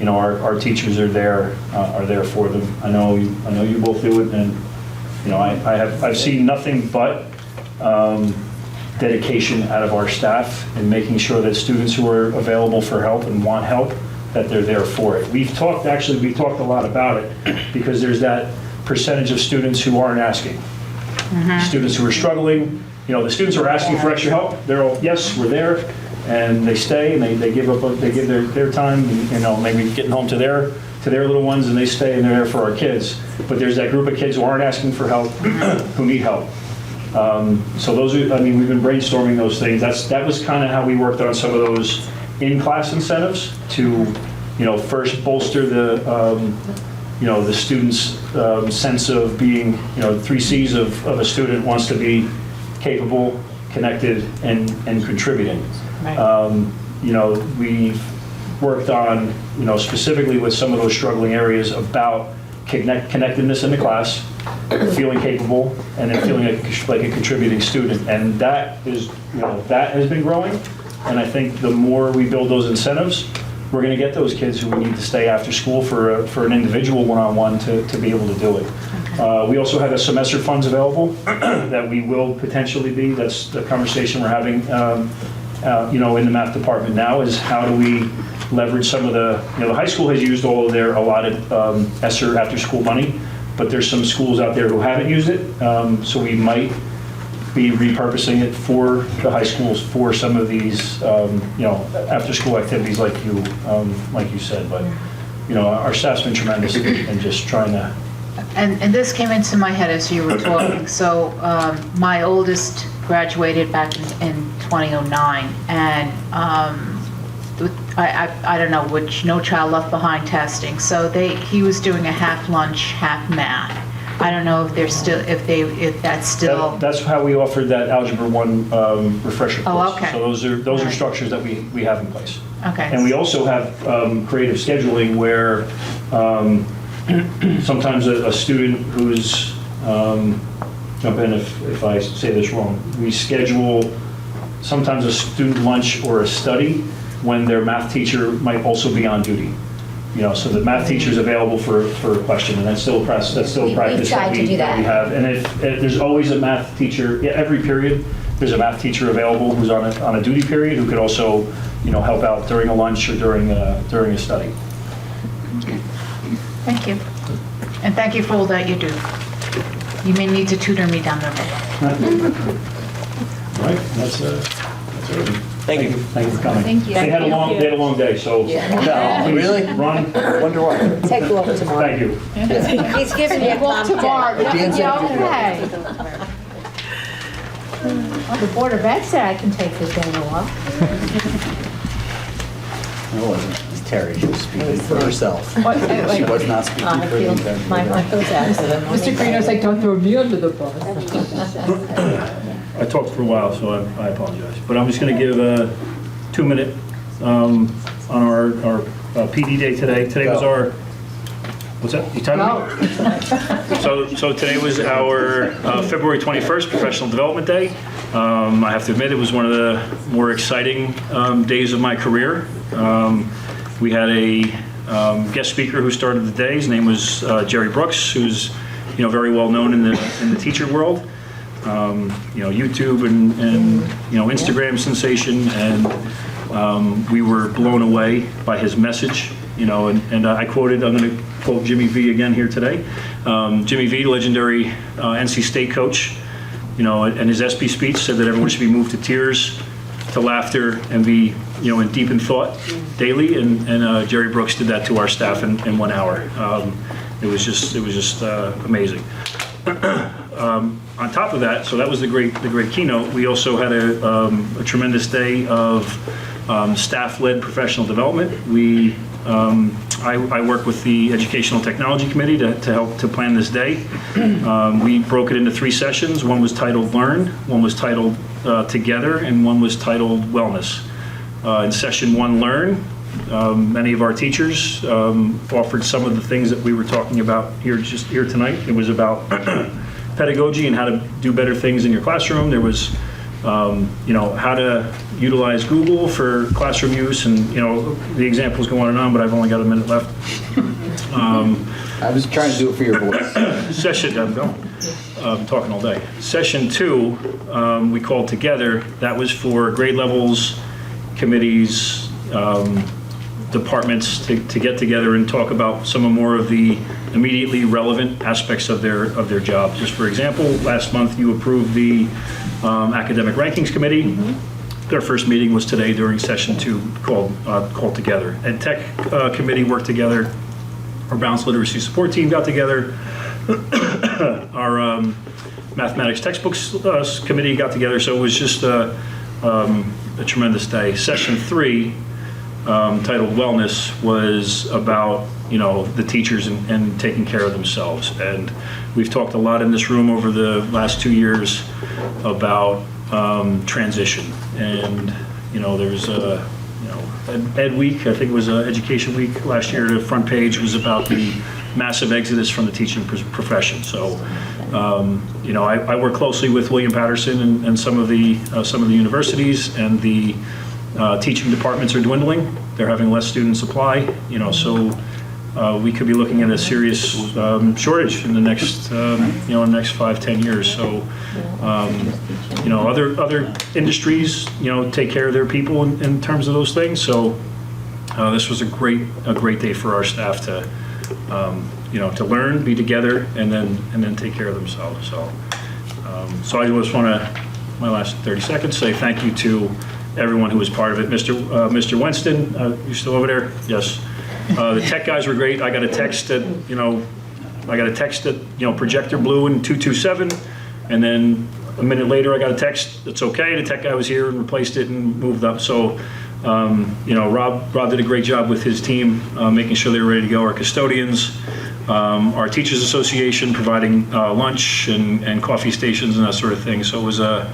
our teachers are there for them. I know you both do it, and I've seen nothing but dedication out of our staff in making sure that students who are available for help and want help, that they're there for it. We've talked a lot about it, because there's that percentage of students who aren't asking. Students who are struggling, the students who are asking for extra help, they're all, yes, we're there, and they stay, and they give their time, maybe getting home to to their little ones, and they stay and they're there for our kids. But there's that group of kids who aren't asking for help, who need help. So those are, I mean, we've been brainstorming those things. That was kind of how we worked on some of those in-class incentives to, first bolster the student's sense of being, 3 C's of a student wants to be capable, connected, and contributing. Right. We've worked on, specifically with some of those struggling areas about connectedness in the class, feeling capable, and then feeling like a contributing student. And that is, that has been growing. And I think the more we build those incentives, we're going to get those kids who we need to stay after school for an individual one-on-one to be able to do it. We also have a semester funds available that we will potentially be. That's the conversation we're having, in the math department now, is how do we leverage some of the high school has used all of their allotted ESSER after-school money, but there's some schools out there who haven't used it, so we might be repurposing it for the high schools for some of these, after-school activities like you said. But, our staff's been tremendous in just trying to. And this came into my head as you were talking. So my oldest graduated back in 2009, and I don't know which No Child Left Behind testing. So he was doing a half lunch, half math. I don't know if that's still. That's how we offered that Algebra 1 refresher course. Oh, okay. So those are structures that we have in place. Okay. And we also have creative scheduling where sometimes a student who's, jump in if I say this wrong, we schedule sometimes a student lunch or a study when their math teacher might also be on duty. So the math teacher is available for a question, and that's still a practice that we have. And if there's always a math teacher, every period, there's a math teacher available who's on a duty period who could also, help out during a lunch or during a study. Thank you. And thank you for all that you do. You may need to tutor me down the road. All right, that's everything. Thank you. Thank you for coming. Thank you. They had a long day, so. No, really? Run. Wonder why. Take a walk tomorrow. Thank you. He's giving you a Walk thumbs tomorrow. down. Yeah, okay. Well, the Board of Ed said I can take the day off. It wasn't. It was Terry. She was speaking for herself. She was not speaking I for the feel entire my board. heart goes out to them. Mr. Greener's like, don't throw me under the bus. I talked for a while, so I apologize. But I'm just going to give a 2-minute on our PD day today. Today was our, what's that? You timing me? So today was our February 21st Professional Development Day. I have to admit, it was one of the more exciting days of my career. We had a guest speaker who started the day. His name was Jerry Brooks, who's very well known in the teacher world. YouTube and Instagram sensation, and we were blown away by his message. And I'm going to quote Jimmy V again here today. Jimmy V, legendary NC State coach, and his SB speech said that everyone should be moved to tears, to laughter, and be deep in thought daily. And Jerry Brooks did that to our staff in 1 hour. It was just amazing. On top of that, so that was the great keynote. We also had a tremendous day of staff-led professional development. I work with the Educational Technology Committee to help to plan this day. We broke it into 3 sessions. One was titled Learn, one was titled Together, and one was titled Wellness. In session 1, Learn, many of our teachers offered some of the things that we were talking about here tonight. It was about pedagogy and how to do better things in your classroom. There was, how to utilize Google for classroom use, and the examples go on and on, but I've only got a minute left. I was trying to do it for your voice. I'm talking all day. Session 2, we called Together. That was for grade levels, committees, departments to get together and talk about some more of the immediately relevant aspects of their job. Just for example, last month you approved the Academic Rankings Committee. Their first meeting was today during session 2 called Together. And Tech Committee worked together our balanced literacy support team got together. Our mathematics textbooks committee got together. So it was just a tremendous day. Session 3, titled Wellness, was about, the teachers and taking care of themselves. And we've talked a lot in this room over the last 2 years about transition. And, there's Ed Week, I think it was Education Week last year. The front page was about the massive exodus from the teaching profession. So, I work closely with William Patterson and some of the universities, and the teaching departments are dwindling. They're having less student supply, so we could be looking at a serious shortage in the next, in the next 5-10 years. So, other industries, take care of their people in terms of those things. So, this was a great day for our staff to, to learn, be together, and then take care of themselves. So, I just want to, my last 30 seconds, say thank you to everyone who was part of it. Mr. Winston, you still over there? Yes. The tech guys were great. I got a text that, projector blew in 227, and then a minute later I got a text, it's okay, the tech guy was here and replaced it and moved up. So, Rob did a great job with his team, making sure they were ready to go. Our custodians, our Teachers Association providing lunch and coffee stations and that sort of thing. So it was an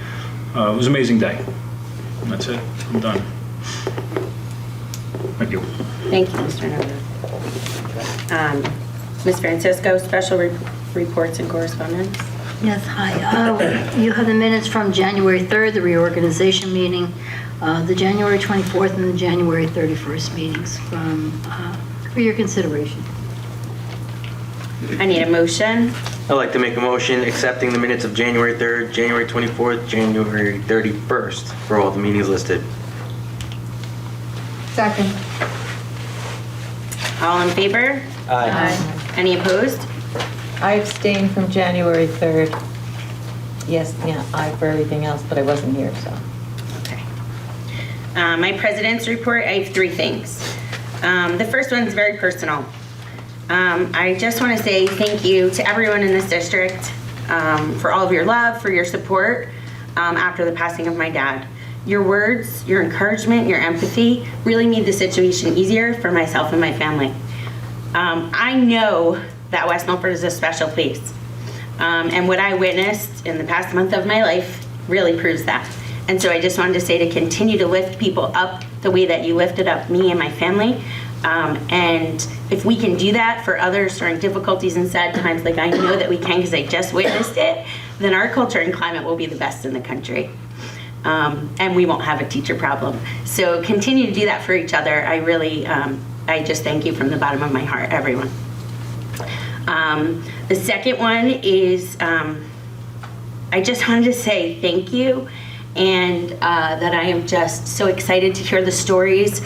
amazing day. And that's it. I'm done. Thank you. Thank you, Mr. Noda. Ms. Francisco, special reports and correspondence. Yes, hi. You have the minutes from January 3rd, the reorganization meeting, the January 24th, and the January 31st meetings for your consideration. I need a motion. I'd like to make a motion accepting the minutes of January 3rd, January 24th, January 31st for all the meetings listed. Second. All in favor? Aye. Any opposed? I abstained from January 3rd. Yes, yeah, aye for everything else, but I wasn't here, so. Okay. My president's report, I have 3 things. The first one's very personal. I just want to say thank you to everyone in this district for all of your love, for your support after the passing of my dad. Your words, your encouragement, your empathy really made the situation easier for myself and my family. I know that West Milford is a special place. And what I witnessed in the past month of my life really proves that. And so I just wanted to say to continue to lift people up the way that you lifted up me and my family. And if we can do that for others during difficulties and sad times, like I know that we can because I just witnessed it, then our culture and climate will be the best in the country. And we won't have a teacher problem. So continue to do that for each other. I really, I just thank you from the bottom of my heart, everyone. The second one is I just wanted to say thank you, and that I am just so excited to hear the stories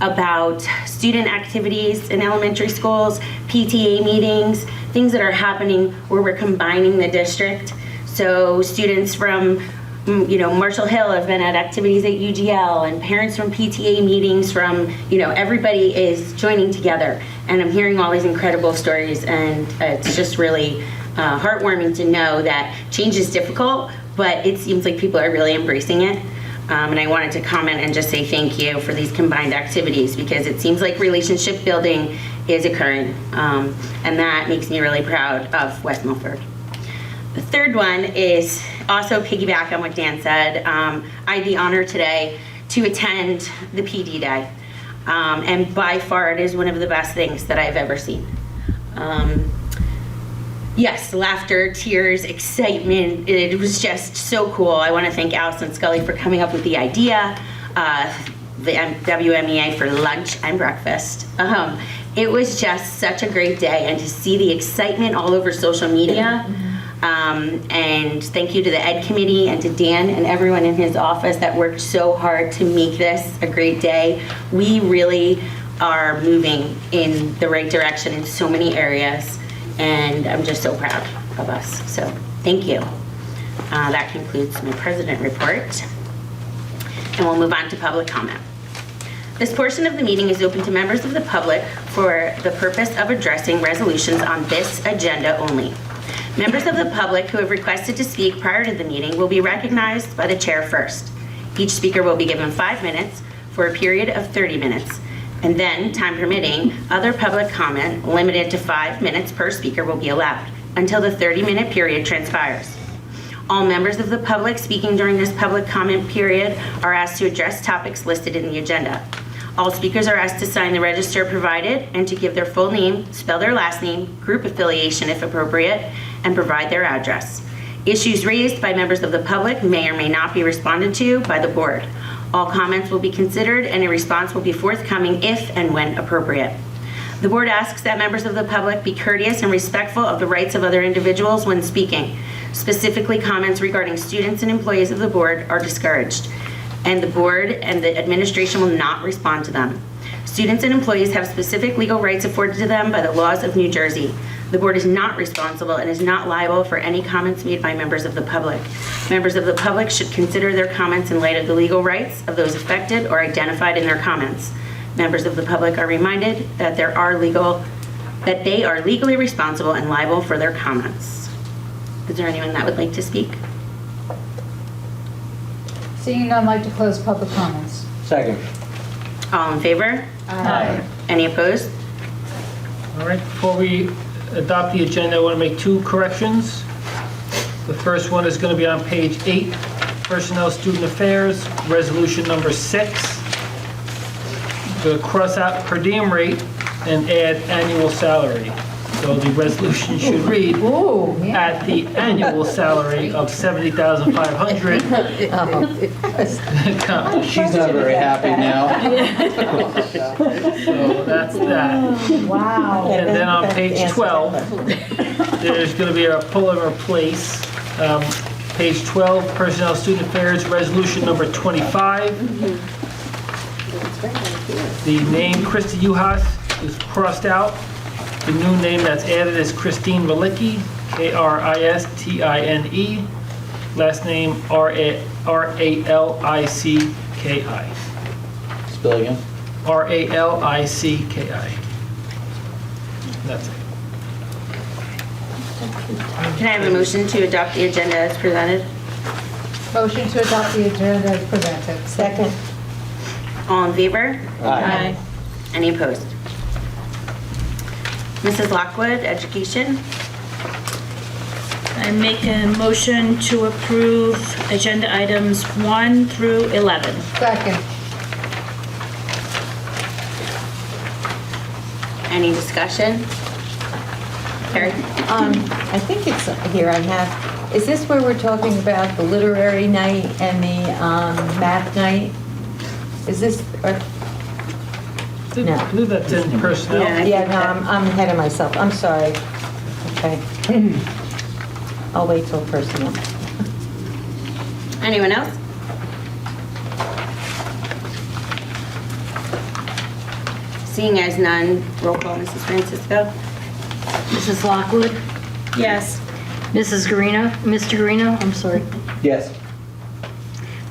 about student activities in elementary schools, PTA meetings, things that are happening where we're combining the district. So students from Marshall Hill have been at activities at UGL, and parents from PTA meetings from, everybody is joining together. And I'm hearing all these incredible stories, and it's just really heartwarming to know that change is difficult, but it seems like people are really embracing it. And I wanted to comment and just say thank you for these combined activities, because it seems like relationship building is occurring. And that makes me really proud of West Milford. The third one is also piggyback on what Dan said. I had the honor today to attend the PD Day. And by far it is one of the best things that I've ever seen. Yes, laughter, tears, excitement. It was just so cool. I want to thank Allison Scully for coming up with the idea, the WMEA for lunch and breakfast. It was just such a great day, and to see the excitement all over social media. And thank you to the Ed Committee and to Dan and everyone in his office that worked so hard to make this a great day. We really are moving in the right direction in so many areas, and I'm just so proud of us. So thank you. That concludes my president report. And we'll move on to public comment. This portion of the meeting is open to members of the public for the purpose of addressing resolutions on this agenda only. Members of the public who have requested to speak prior to the meeting will be recognized by the chair first. Each speaker will be given 5 minutes for a period of 30 minutes, and then, time permitting, other public comment limited to 5 minutes per speaker will be allowed until the 30-minute period transpires. All members of the public speaking during this public comment period are asked to address topics listed in the agenda. All speakers are asked to sign the register provided and to give their full name, spell their last name, group affiliation if appropriate, and provide their address. Issues raised by members of the public may or may not be responded to by the board. All comments will be considered and a response will be forthcoming if and when appropriate. The board asks that members of the public be courteous and respectful of the rights of other individuals when speaking. Specifically, comments regarding students and employees of the board are discouraged, and the board and the administration will not respond to them. Students and employees have specific legal rights afforded to them by the laws of New Jersey. The board is not responsible and is not liable for any comments made by members of the public. Members of the public should consider their comments in light of the legal rights of those affected or identified in their comments. Members of the public are reminded that they are legally responsible and liable for their comments. Is there anyone that would like to speak? Seeing none, I'd like to close public comments. Second. All in favor? Aye. Any opposed? All right, before we adopt the agenda, I want to make 2 corrections. The first one is going to be on page 8, Personnel Student Affairs, Resolution number 6. Going to cross out per diem rate and add annual salary. So the resolution should read, Ooh, yeah. at the annual salary of $70,500. She's not very happy now. So that's that. Wow. And then on page 12, there's going to be a pull and replace. Page 12, Personnel Student Affairs, Resolution number 25. The name Krista Uhas is crossed out. The new name that's added is Christine Malicki, Kristine. Last name Ralicki. Spell again. Ralicki. That's it. Can I have a motion to adopt the agenda as presented? Motion to adopt the agenda as presented. Second. All in favor? Aye. Any opposed? Mrs. Lockwood, Education. I make a motion to approve agenda items 1 through 11. Second. Any discussion? Carrie? I think it's, here I have, is this where we're talking about the literary night and the math night? Is this, No. I believe that's in personnel. yeah, no, I'm ahead of myself, I'm sorry. Okay. I'll wait till personnel. Anyone else? Seeing as none, roll call, Mrs. Francisco. Mrs. Lockwood? Yes. Mrs. Garino? Mr. Garino, I'm sorry. Yes.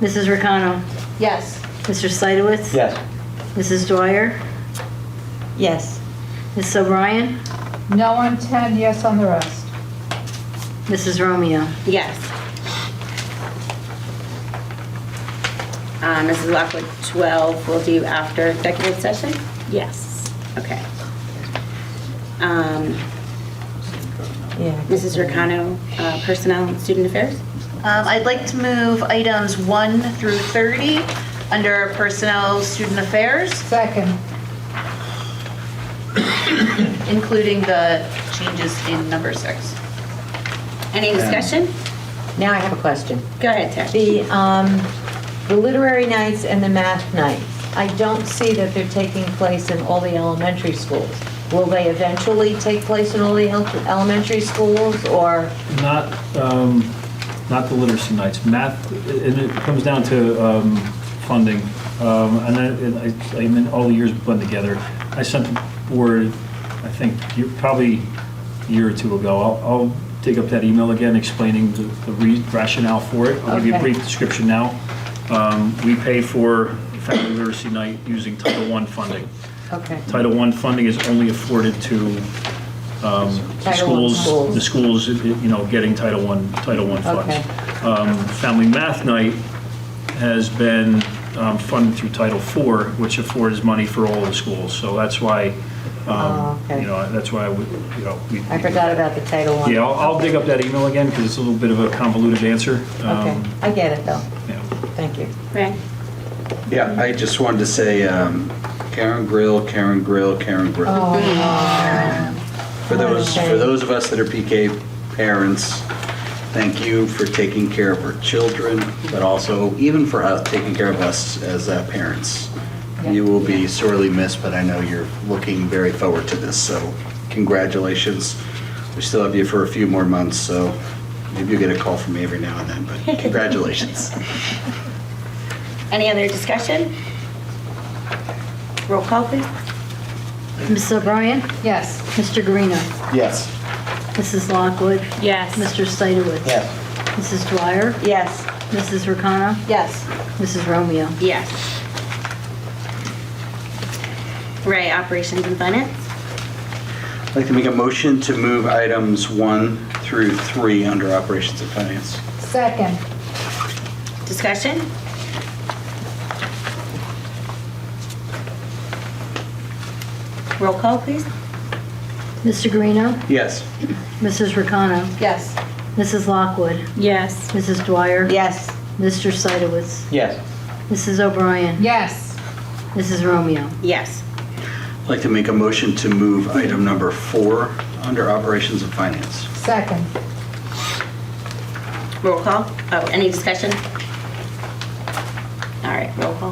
Mrs. Ricano? Yes. Mr. Seidowitz? Yes. Mrs. Dwyer? Yes. Mrs. O'Brien? No on 10, yes on the rest. Mrs. Romeo? Yes. Mrs. Lockwood, 12 we'll do after executive session? Yes. Okay. Yeah. Mrs. Ricano, Personnel and Student Affairs? I'd like to move items 1 through 30 under Personnel Student Affairs, Second. including the changes in number 6. Any discussion? Now I have a question. Go ahead, Terry. The literary nights and the math night, I don't see that they're taking place in all the elementary schools. Will they eventually take place in all the elementary schools, or? Not the literacy nights. Math, and it comes down to funding. And then I mean, all the years blend together. I sent the board, I think, probably a year or two ago. I'll dig up that email again explaining the rationale for it. I'll give you a brief description now. We pay for family literacy night using Title I funding. Okay. Title I funding is only afforded to Title I schools, the schools, getting Title I funds. Okay. Family Math Night has been funded through Title IV, which affords money for all the schools. So that's why, Okay. that's why we. I forgot about the Title I. Yeah, I'll dig up that email again because it's a little bit of a convoluted answer. Okay, I get it though. Yeah. Thank you. Ray? Yeah, I just wanted to say, Karen Grill. For those of us that are PK parents, thank you for taking care of our children, but also even for us, taking care of us as parents. You will be sorely missed, but I know you're looking very forward to this, so congratulations. We still have you for a few more months, so maybe you'll get a call from me every now and then, but congratulations. Any other discussion? Roll call, please. Mrs. O'Brien? Yes. Mr. Guarino? Yes. Mrs. Lockwood? Yes. Mr. Seidowitz? Yes. Mrs. Dwyer? Yes. Mrs. Ricano? Yes. Mrs. Romeo? Yes. Ray, Operations and Finance? I'd like to make a motion to move items 1 through 3 under Operations and Finance. Second. Discussion? Roll call, please. Mr. Guarino? Yes. Mrs. Ricano? Yes. Mrs. Lockwood? Yes. Mrs. Dwyer? Yes. Mr. Seidowitz? Yes. Mrs. O'Brien? Yes. Mrs. Romeo? Yes. I'd like to make a motion to move item number 4 under Operations and Finance. Second. Roll call. Oh, any discussion? All right, roll call.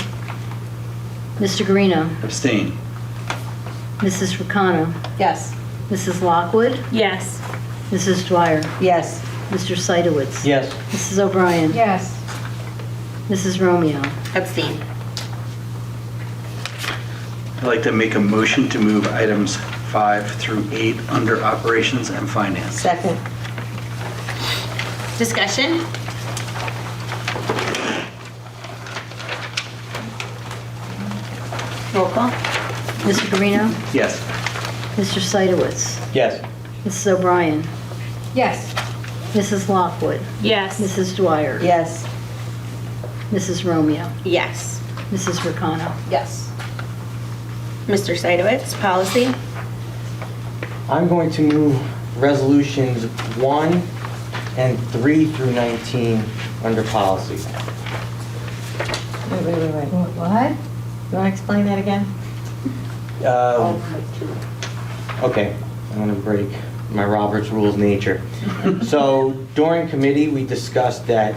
Mr. Guarino? Abstain. Mrs. Ricano? Yes. Mrs. Lockwood? Yes. Mrs. Dwyer? Yes. Mr. Seidowitz? Yes. Mrs. O'Brien? Yes. Mrs. Romeo? Abstain. I'd like to make a motion to move items 5 through 8 under Operations and Finance. Second. Discussion? Roll call. Mr. Guarino? Yes. Mr. Seidowitz? Yes. Mrs. O'Brien? Yes. Mrs. Lockwood? Yes. Mrs. Dwyer? Yes. Mrs. Romeo? Yes. Mrs. Ricano? Yes. Mr. Seidowitz, policy? I'm going to move resolutions 1 and 3 through 19 under policy. Wait. What? You want to explain that again? Okay, I'm going to break my Robert's Rules nature. So during committee, we discussed that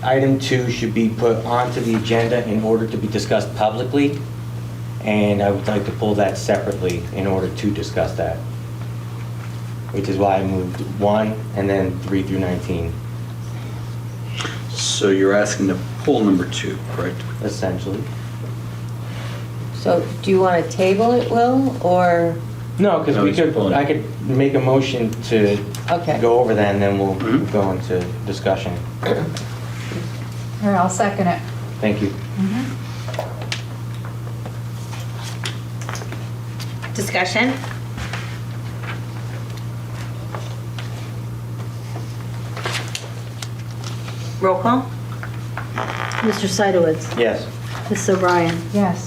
item 2 should be put onto the agenda in order to be discussed publicly, and I would like to pull that separately in order to discuss that, which is why I moved 1 and then 3 through 19, So you're asking to pull number 2, correct? essentially. So do you want to table it, Will, or? No, because No, we he's could, pulling it. I could make a motion to Okay. go over that, and then we'll Mhm. go into discussion. All right, I'll second it. Thank you. Discussion? Roll call? Mr. Seidowitz? Yes. Mrs. O'Brien? Yes.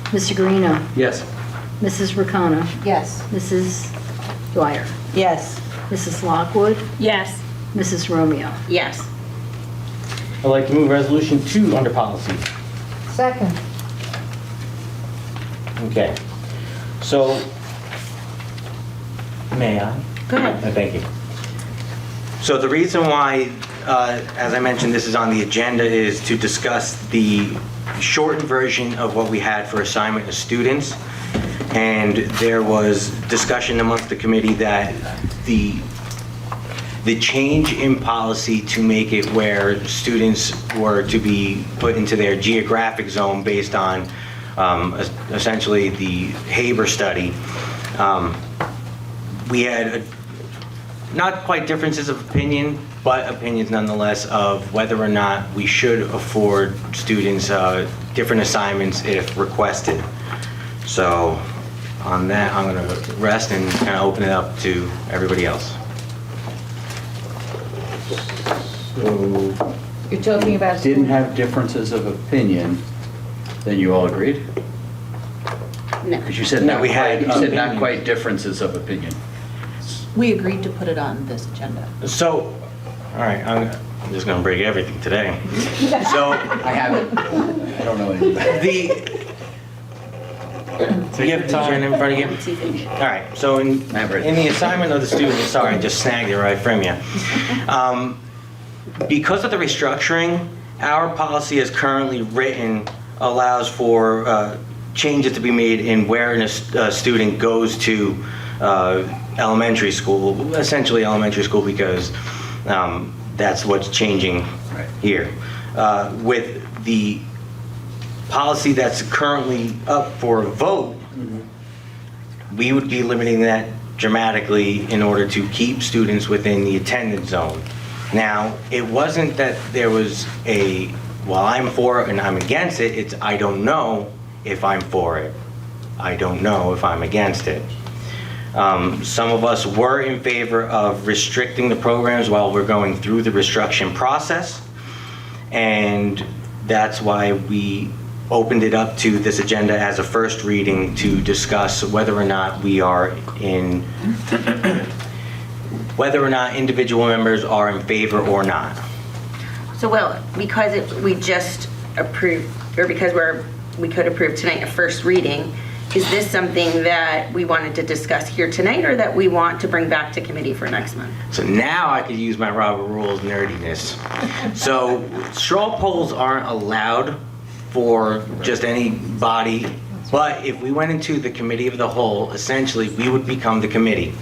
Mr. Guarino? Yes. Mrs. Ricano? Yes. Mrs. Dwyer? Yes. Mrs. Lockwood? Yes. Mrs. Romeo? Yes. I'd like to move resolution 2 under policy. Second. Okay. So, may I? Go ahead. Thank you. So the reason why, as I mentioned, this is on the agenda is to discuss the shortened version of what we had for assignment of students. And there was discussion amongst the committee that the change in policy to make it where students were to be put into their geographic zone based on essentially the Haber study. We had not quite differences of opinion, but opinions nonetheless of whether or not we should afford students different assignments if requested. So on that, I'm going to rest and kind of open it up to everybody else. So, you're talking about. Didn't have differences of opinion, then you all agreed? No. Because you said No, not we had quite, you said not opinions. quite differences of opinion. We agreed to put it on this agenda. So, all right, I'm just going to break everything today. So I haven't, I don't know anything about it. you have the turn in front of you? All right, so in the assignment of the student, sorry, I just snagged it right from you. Because of the restructuring, our policy as currently written allows for changes to be made in where a student goes to elementary school, essentially elementary school, because that's what's changing here. With the policy that's currently up for a vote, we would be limiting that dramatically in order to keep students within the attendance zone. Now, it wasn't that there was well, I'm for it and I'm against it, it's I don't know if I'm for it. I don't know if I'm against it. Some of us were in favor of restricting the programs while we're going through the restructuring process, and that's why we opened it up to this agenda as a first reading to discuss whether or not whether or not individual members are in favor or not. So, well, because we just approved, or because we could approve tonight a first reading, is this something that we wanted to discuss here tonight, or that we want to bring back to committee for next month? So now I could use my Robert Rules nerdiness. So straw polls aren't allowed for just any body, but if we went into the committee of the whole, essentially we would become the committee.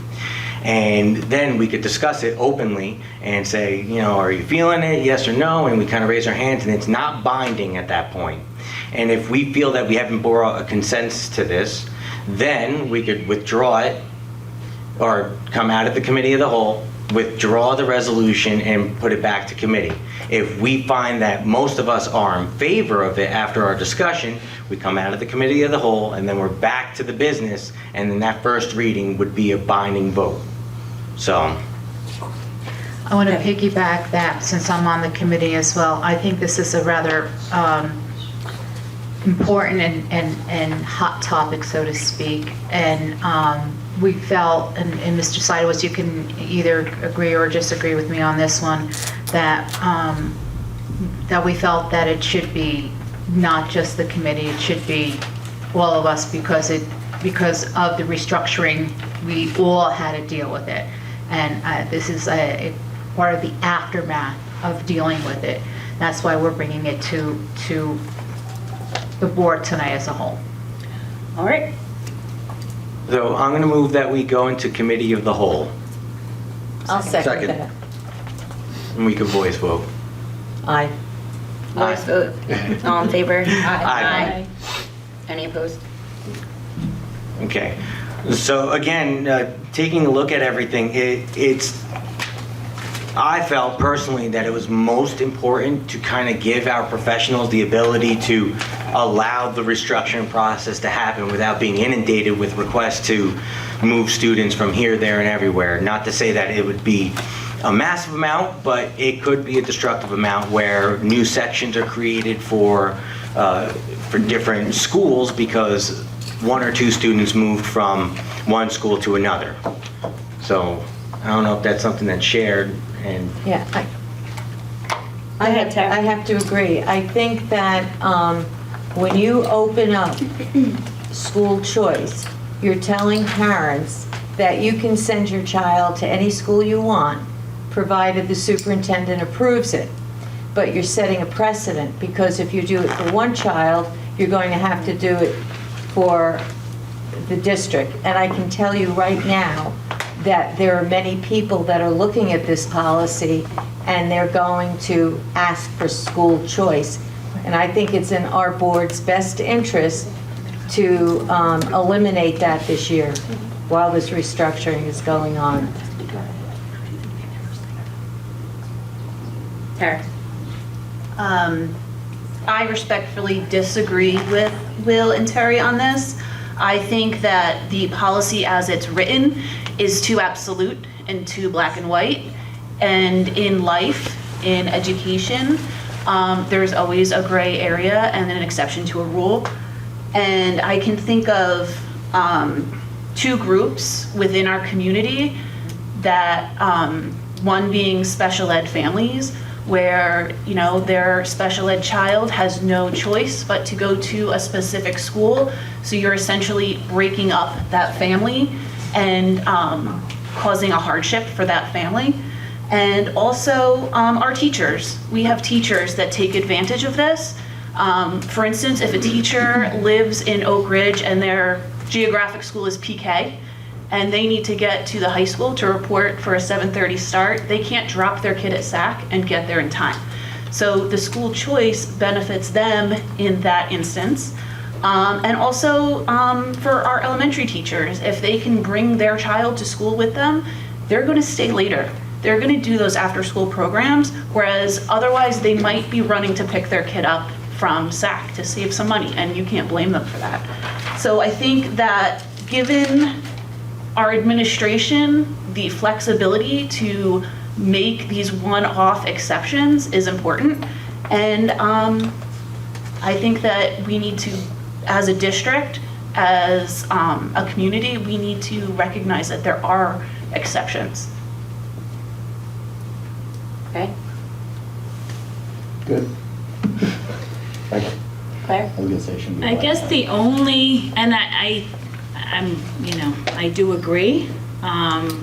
And then we could discuss it openly and say, are you feeling it, yes or no? And we kind of raise our hands, and it's not binding at that point. And if we feel that we haven't brought a consensus to this, then we could withdraw it or come out of the committee of the whole, withdraw the resolution and put it back to committee. If we find that most of us are in favor of it after our discussion, we come out of the committee of the whole, and then we're back to the business, and then that first reading would be a binding vote. So I want to piggyback that, since I'm on the committee as well. I think this is a rather important and hot topic, so to speak. And we felt, and Mr. Seidowitz, you can either agree or disagree with me on this one, that that we felt that it should be not just the committee, it should be all of us, because of the restructuring, we all had to deal with it. And this is a part of the aftermath of dealing with it. That's why we're bringing it to the board tonight as a whole. All right. So I'm going to move that we go into committee of the whole, I'll second that. and we can voice vote. Aye. Voice vote. All in favor? Aye. Any opposed? Okay. So again, taking a look at everything, I felt personally that it was most important to kind of give our professionals the ability to allow the restructuring process to happen without being inundated with requests to move students from here, there, and everywhere. Not to say that it would be a massive amount, but it could be a destructive amount where new sections are created for different schools because one or two students moved from one school to another. So I don't know if that's something that's shared. And Yeah, I have to agree. I think that when you open up school choice, you're telling parents that you can send your child to any school you want, provided the superintendent approves it. But you're setting a precedent, because if you do it for one child, you're going to have to do it for the district. And I can tell you right now that there are many people that are looking at this policy, and they're going to ask for school choice. And I think it's in our board's best interest to eliminate that this year while this restructuring is going on. Tara? I respectfully disagree with Will and Terry on this. I think that the policy as it's written is too absolute and too black and white. And in life, in education, there's always a gray area and an exception to a rule. And I can think of two groups within our community that, one being special ed families, where, you know, their special ed child has no choice but to go to a specific school. So you're essentially breaking up that family and causing a hardship for that family. And also our teachers. We have teachers that take advantage of this. For instance, if a teacher lives in Oak Ridge and their geographic school is PK, and they need to get to the high school to report for a 7:30 start, they can't drop their kid at SAC and get there in time. So the school choice benefits them in that instance. And also for our elementary teachers, if they can bring their child to school with them, they're going to stay later. They're going to do those after-school programs, whereas otherwise they might be running to pick their kid up from SAC to save some money, and you can't blame them for that. So I think that given our administration the flexibility to make these one-off exceptions is important. And I think that we need to, as a district, as a community, we need to recognize that there are exceptions. Okay. Good. Claire? I was gonna say shouldn't be I like guess that. the only, and I do agree,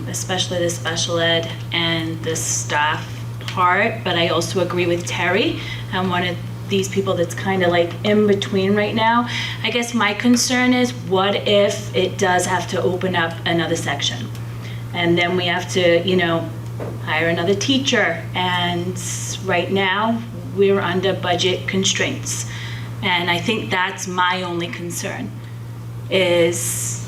especially the special ed and the staff part, but I also agree with Terry. I'm one of these people that's kind of like in between right now. I guess my concern is, what if it does have to open up another section? And then we have to, hire another teacher. And right now, we're under budget constraints. And I think that's my only concern, is,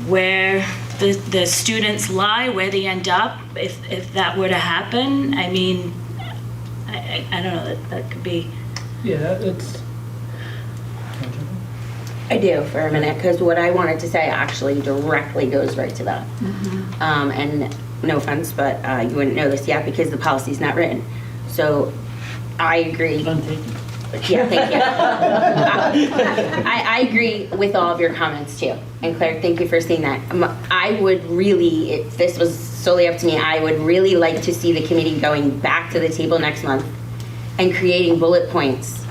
where the students lie, where they end up, if that were to happen. I mean, I don't know, that could be. Yeah, it's. I do for a minute, because what I wanted to say actually directly goes right to that. And no offense, but you wouldn't know this yet because the policy's not written. So I agree. Yeah, thank you. I agree with all of your comments too. And Claire, thank you for saying that. I would really, if this was solely up to me, I would really like to see the committee going back to the table next month and creating bullet points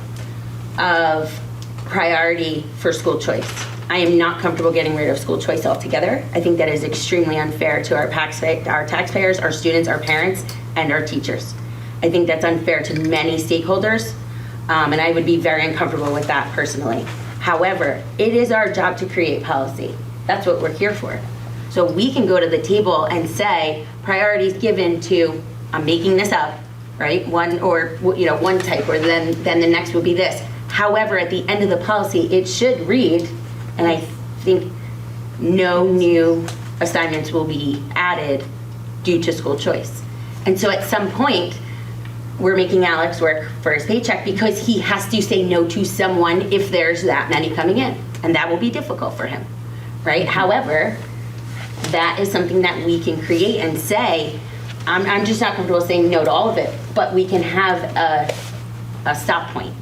of priority for school choice. I am not comfortable getting rid of school choice altogether. I think that is extremely unfair to our taxpayers, our students, our parents, and our teachers. I think that's unfair to many stakeholders. And I would be very uncomfortable with that personally. However, it is our job to create policy. That's what we're here for. So we can go to the table and say priorities given to, I'm making this up, right? One type, or then the next would be this. However, at the end of the policy, it should read, and I think no new assignments will be added due to school choice. And so at some point, we're making Alex work for his paycheck because he has to say no to someone if there's that many coming in. And that will be difficult for him, right? However, that is something that we can create and say, I'm just not comfortable saying no to all of it, but we can have a stop point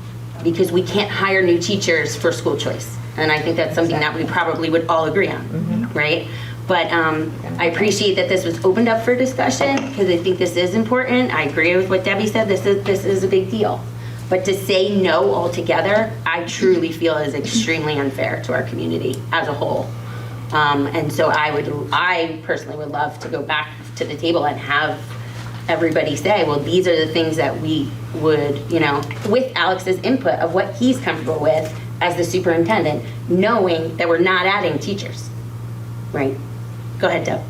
because we can't hire new teachers for school choice. And I think that's something that we probably would all agree on, right? But I appreciate that this was opened up for discussion because I think this is important. I agree with what Debbie said. This is a big deal. But to say no altogether, I truly feel is extremely unfair to our community as a whole. And so I personally would love to go back to the table and have everybody say, well, these are the things that we would, with Alex's input of what he's comfortable with as the superintendent, knowing that we're not adding teachers, right? Go ahead, Deb.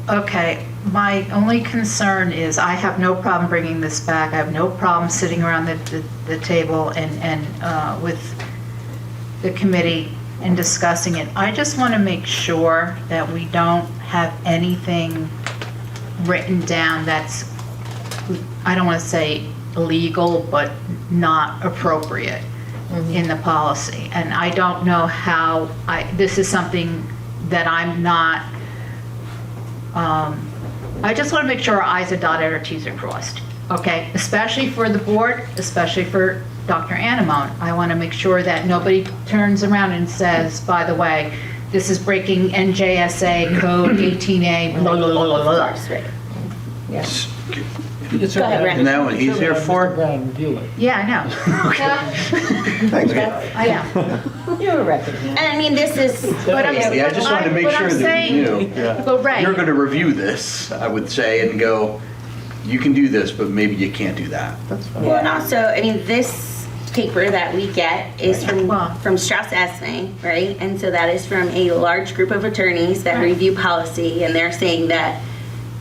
Okay, my only concern is I have no problem bringing this back. I have no problem sitting around the table and with the committee and discussing it. I just want to make sure that we don't have anything written down that's, I don't want to say illegal but not appropriate in the policy. And I don't know how, this is something that I'm not, I just want to make sure our I's are dotted, our T's are crossed, okay? Especially for the board, especially for Dr. Annemone. I want to make sure that nobody turns around and says, by the way, this is breaking NJSA code 18A, blah, blah, blah, blah, blah. Yes. Go ahead, Ren. And that one, he's here for? Yeah, I know. Thanks, I know. You're a record. And I mean, this is, Yeah, I just wanted to make sure that you knew. But Ray, You're going to review this, I would say, and go, you can do this, but maybe you can't do that. well, and also, I mean, this paper that we get is from Strauss Esme, right? And so that is from a large group of attorneys that review policy, and they're saying that,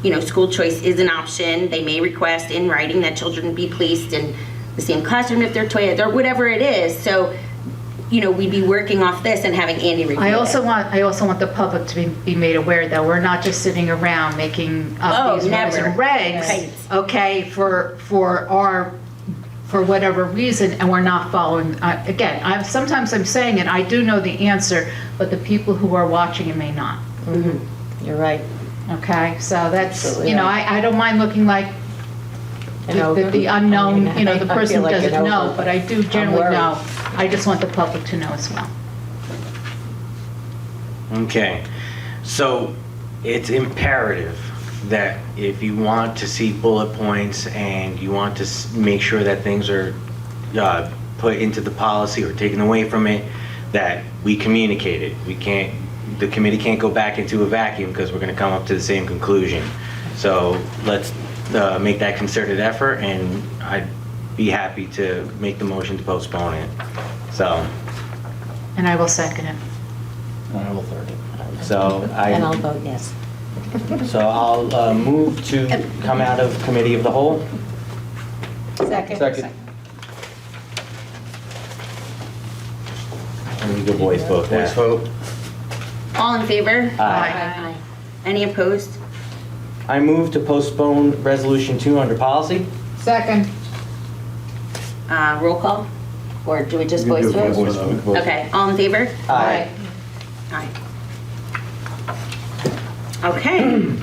you know, school choice is an option. They may request in writing that children be placed in the same classroom if they're toilets or whatever it is. So, you know, we'd be working off this and having Andy review I also it. want the public to be made aware that we're not just sitting around making up these rules and regs, Right. okay, for whatever reason, and we're not following. Again, sometimes I'm saying it, I do know the answer, but the people who are watching it may not. You're right. Okay, so that's, Absolutely you know, right. I don't mind looking like the unknown, you know, the I feel person like doesn't an know, over- but I do generally worried. know. I just want the public to know as well. Okay, so it's imperative that if you want to see bullet points and you want to make sure that things are put into the policy or taken away from it, that we communicate it. We can't, the committee can't go back into a vacuum because we're going to come up to the same conclusion. So let's make that concerted effort, and I'd be happy to make the motion to postpone it. So. And I will second it. I will third it. So And I'll vote yes. So I'll move to come out of committee of the whole. Second. And we go voice vote there. Voice vote. All in favor? Aye. Any opposed? I move to postpone resolution 2 under policy. Second. Roll call? Or do we just You can voice do a vote? voice vote. Okay, all in favor? Aye. Aye. Okay.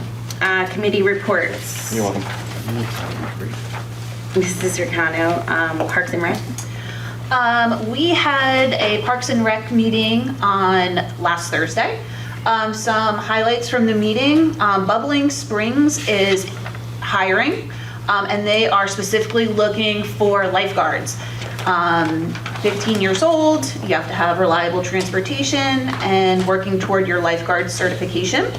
Committee reports. You're welcome. Mrs. Ricano, Parks and Rec. We had a Parks and Rec meeting on last Thursday. Some highlights from the meeting. Bubbling Springs is hiring, and they are specifically looking for lifeguards. 15 years old, you have to have reliable transportation and working toward your lifeguard certification.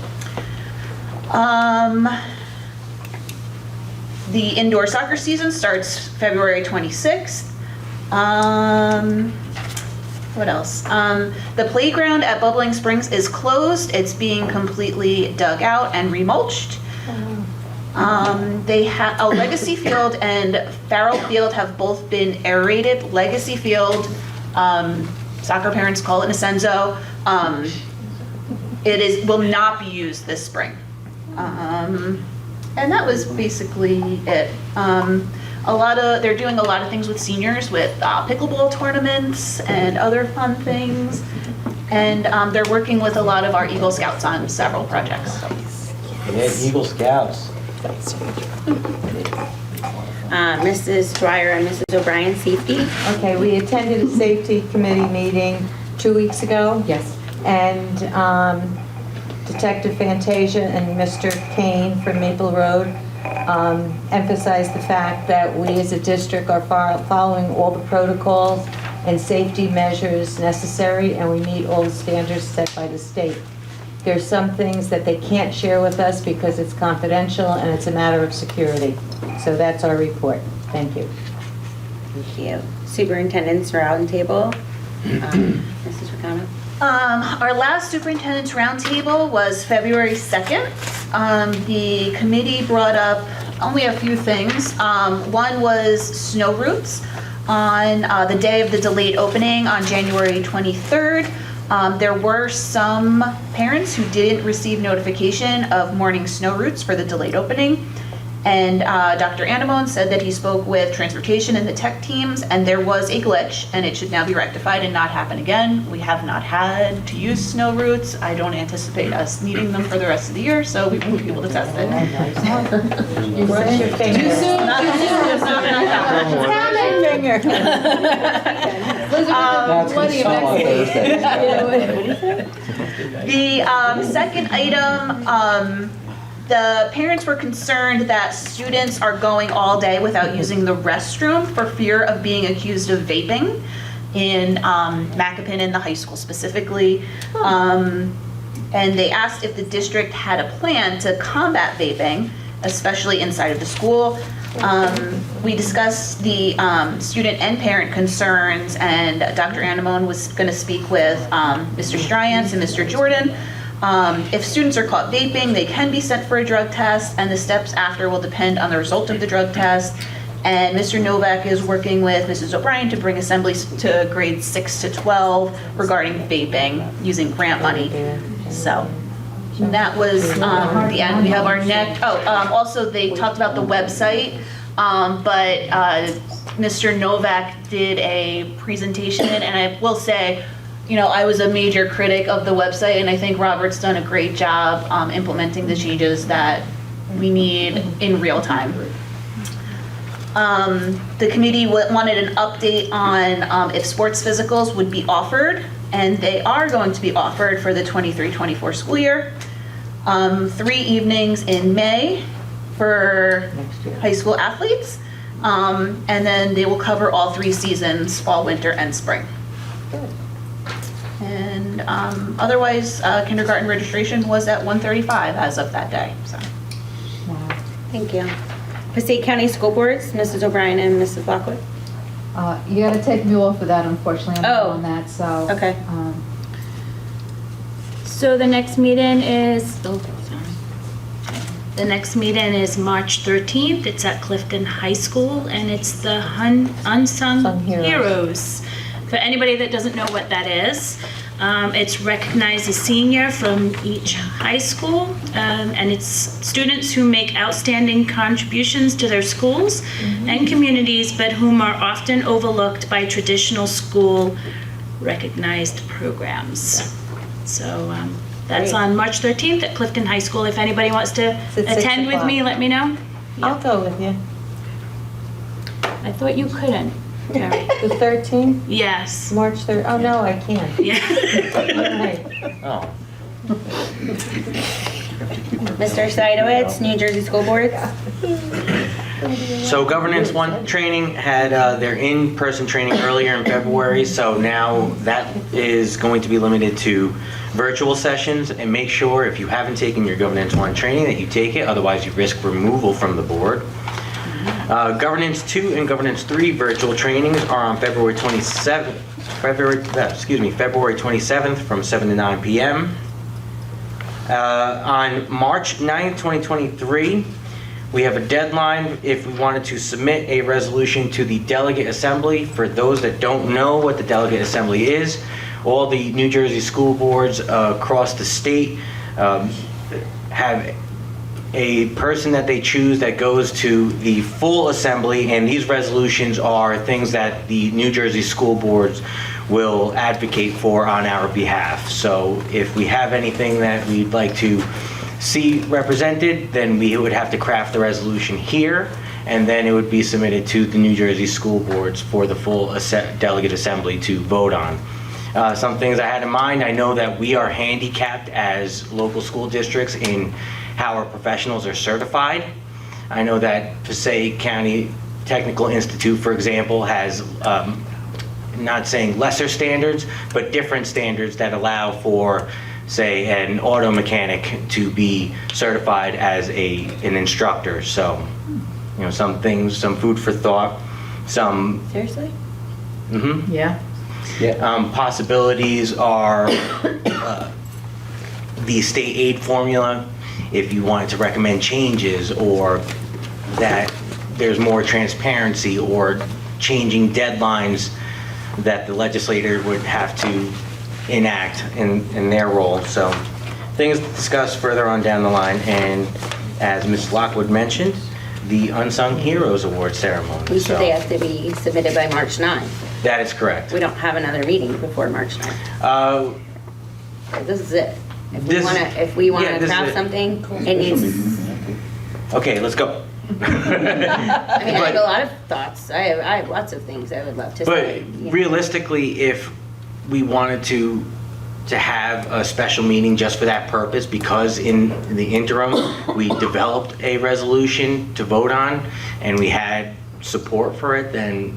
The indoor soccer season starts February 26th. What else? The playground at Bubbling Springs is closed. It's being completely dug out and remulched. They have Legacy Field and Farrell Field have both been aerated. Legacy Field, soccer parents call it an ascenso. Will not be used this spring. And that was basically it. They're doing a lot of things with seniors with pickleball tournaments and other fun things. And they're working with a lot of our Eagle Scouts on several projects. So. Yeah, Eagle Scouts. Mrs. Dwyer and Mrs. O'Brien, safety. Okay, we attended a safety committee meeting 2 weeks ago. Yes. And Detective Fantasia and Mr. Kane from Maple Road emphasized the fact that we as a district are following all the protocols and safety measures necessary, and we meet all the standards set by the state. There's some things that they can't share with us because it's confidential and it's a matter of security. So that's our report. Thank you. Thank you. Superintendent's roundtable. Mrs. Ricano. Our last superintendent's roundtable was February 2nd. The committee brought up only a few things. One was snow routes. On the day of the delayed opening on January 23rd, there were some parents who didn't receive notification of morning snow routes for the delayed opening. And Dr. Anamone said that he spoke with transportation and the tech teams, and there was a glitch, and it should now be rectified and not happen again. We have not had to use snow routes. I don't anticipate us needing them for the rest of the year, so we won't be able to test it. You said your finger. Too soon? Not too soon. That's gonna come on Thursday. The second item, the parents were concerned that students are going all day without using the restroom for fear of being accused of vaping in Macoupin in the high school specifically. And they asked if the district had a plan to combat vaping, especially inside of the school. We discussed the student and parent concerns, and Dr. Anamone was going to speak with Mr. Stryance and Mr. Jordan. If students are caught vaping, they can be sent for a drug test, and the steps after will depend on the result of the drug test. And Mr. Novak is working with Mrs. O'Brien to bring assemblies to grades 6 to 12 regarding vaping using grant money. So that was the end. We have our next, also they talked about the website, but Mr. Novak did a presentation, and I will say, you know, I was a major critic of the website, and I think Robert's done a great job implementing the changes that we need in real time. The committee wanted an update on if sports physicals would be offered, and they are going to be offered for the 23-24 school year. 3 evenings in May for high school athletes, and then they will cover all 3 seasons, fall, winter, and spring. And otherwise, kindergarten registration was at 1:35 as of that day. So, Thank you. Passaic County School Boards, Mrs. O'Brien and Mrs. Lockwood. You gotta take me off of that, unfortunately, I'm not Oh. on that, so. Okay. So the next meeting is, the next meeting is March 13th. It's at Clifton High School, and it's the Unsung Heroes. For anybody that doesn't know what that is, it's recognize a senior from each high school, and it's students who make outstanding contributions to their schools and communities, but whom are often overlooked by traditional school recognized programs. So that's Great. on March 13th at Clifton High School. If anybody wants to It's at 6 attend with me, o'clock. let me know. I'll go with you. I thought you couldn't, Terry. The 13th, Yes. March 3rd, oh no, I can't. Yeah. Right. Oh. Mr. Seidowitz, New Jersey School Boards. So Governance One training had their in-person training earlier in February, so now that is going to be limited to virtual sessions. And make sure if you haven't taken your Governance One training that you take it, otherwise you risk removal from the board. Governance 2 and Governance 3 virtual trainings are on February 27th, February 27th from 7 to 9 p.m. On March 9th, 2023, we have a deadline if we wanted to submit a resolution to the Delegate Assembly. For those that don't know what the Delegate Assembly is, all the New Jersey school boards across the state have a person that they choose that goes to the full assembly, and these resolutions are things that the New Jersey school boards will advocate for on our behalf. So if we have anything that we'd like to see represented, then we would have to craft the resolution here, and then it would be submitted to the New Jersey school boards for the full delegate assembly to vote on. Some things I had in mind, I know that we are handicapped as local school districts in how our professionals are certified. I know that Passaic County Technical Institute, for example, has, not saying lesser standards, but different standards that allow for, say, an auto mechanic to be certified as an instructor. So, you know, some things, some food for thought, some... Seriously? Mm-hmm. Yeah. Possibilities are the state aid formula, if you wanted to recommend changes, or that there's more transparency, or changing deadlines that the legislator would have to enact in their role. So things to discuss further on down the line. And as Ms. Lockwood mentioned, the Unsung Heroes Award ceremony. We said they So have to be submitted by March 9th. that is correct. We don't have another meeting before March 9th. Uh, This is it. If we This- want to, if we want yeah, to this is craft it. something, it needs, Okay, let's go. I mean, I have But- a lot of thoughts. I have lots of things I would love to But say. you know. realistically, if we wanted to have a special meeting just for that purpose, because in the interim, we developed a resolution to vote on, and we had support for it, then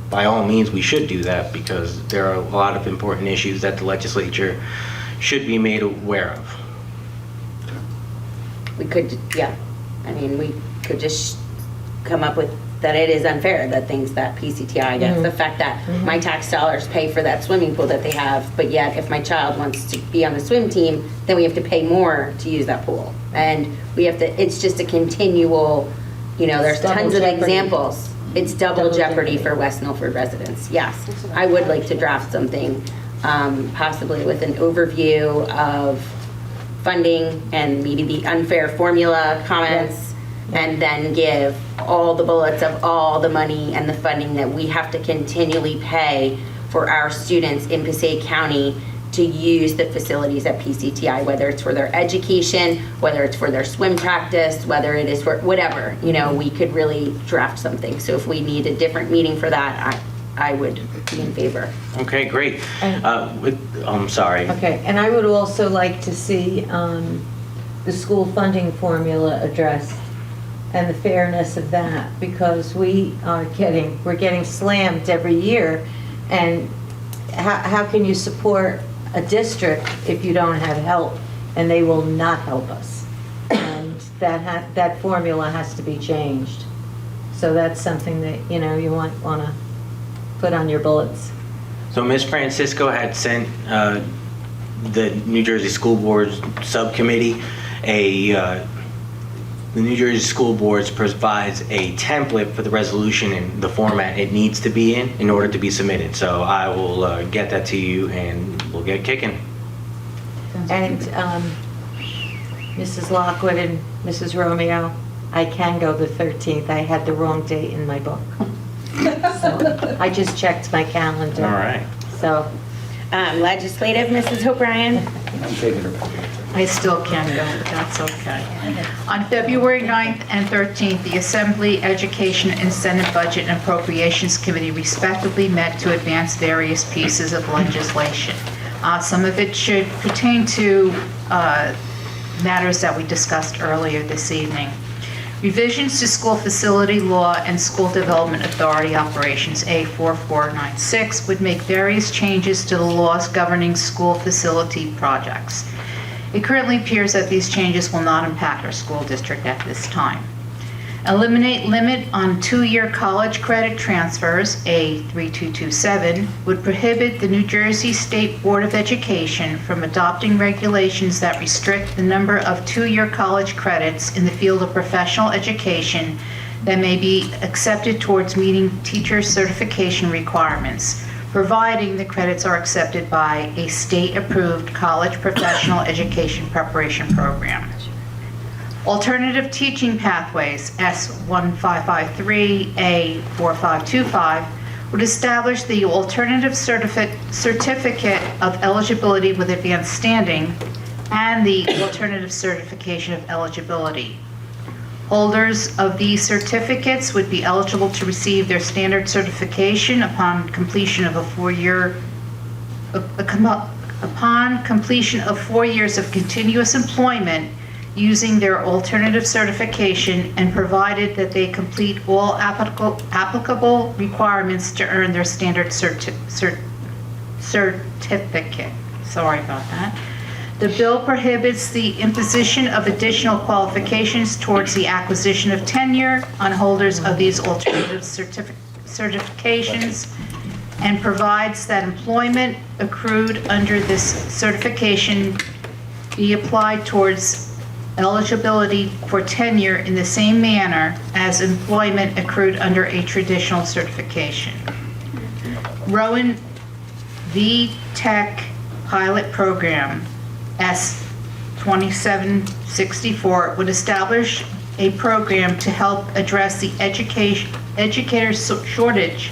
by all means, we should do that, because there are a lot of important issues that the legislature should be made aware of. We could, yeah, I mean, we could just come up with that it is unfair, that things that PCTI gets, the fact that my tax dollars pay for that swimming pool that they have, but yet if my child wants to be on the swim team, then we have to pay more to use that pool. And we have to, it's just a continual, you know, there's It's double tons of jeopardy. examples. It's double jeopardy for West Milford residents, yes. I would like to draft something, possibly with an overview of funding and maybe the unfair formula comments, and then give all the bullets of all the money and the funding that we have to continually pay for our students in Passaic County to use the facilities at PCTI, whether it's for their education, whether it's for their swim practice, whether it is for whatever, you know, we could really draft something. So if we need a different meeting for that, I would be in favor. Okay, great. I'm sorry. Okay, and I would also like to see the school funding formula addressed and the fairness of that, because we're getting slammed every year, and how can you support a district if you don't have help, and they will not help us? And that formula has to be changed. So that's something that, you know, you want to put on your bullets. So Ms. Francisco had sent the New Jersey School Board Subcommittee the New Jersey School Boards provides a template for the resolution in the format it needs to be in order to be submitted. So I will get that to you and we'll get kicking. And Mrs. Lockwood and Mrs. Romeo, I can go the 13th. I had the wrong date in my book. So I just checked my calendar. All right. So Legislative, Mrs. O'Brien? I still can't go, but that's okay. On February 9th and 13th, the Assembly, Education, and Senate Budget and Appropriations Committee respectively met to advance various pieces of legislation. Some of it should pertain to matters that we discussed earlier this evening. Revisions to School Facility Law and School Development Authority Operations A4496 would make various changes to the laws governing school facility projects. It currently appears that these changes will not impact our school district at this time. Eliminate limit on 2-year college credit transfers, A3227, would prohibit the New Jersey State Board of Education from adopting regulations that restrict the number of 2-year college credits in the field of professional education that may be accepted towards meeting teacher certification requirements, providing the credits are accepted by a state-approved college professional education preparation program. Alternative teaching pathways, S1553, A4525, would establish the alternative certificate of eligibility with advanced standing and the alternative certification of eligibility. Holders of these certificates would be eligible to receive their standard certification upon completion of 4 years of continuous employment using their alternative certification, and provided that they complete all applicable requirements to earn their standard certificate. Sorry about that. The bill prohibits the imposition of additional qualifications towards the acquisition of tenure on holders of these alternative certifications, and provides that employment accrued under this certification be applied towards eligibility for tenure in the same manner as employment accrued under a traditional certification. Rowan V. Tech Pilot Program, S2764, would establish a program to help address the educator shortage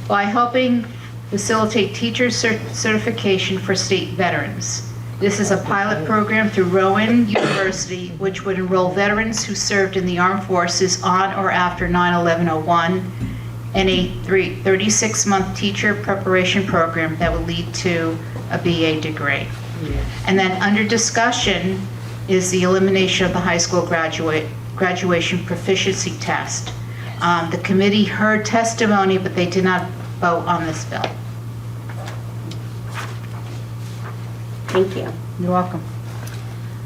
by helping facilitate teacher certification for state veterans. This is a pilot program through Rowan University, which would enroll veterans who served in the armed forces on or after 9/11/01, and a 36-month teacher preparation program that would lead to a BA degree. And then under discussion is the elimination of the high school graduation proficiency test. The committee heard testimony, but they did not vote on this bill. Thank you. You're welcome.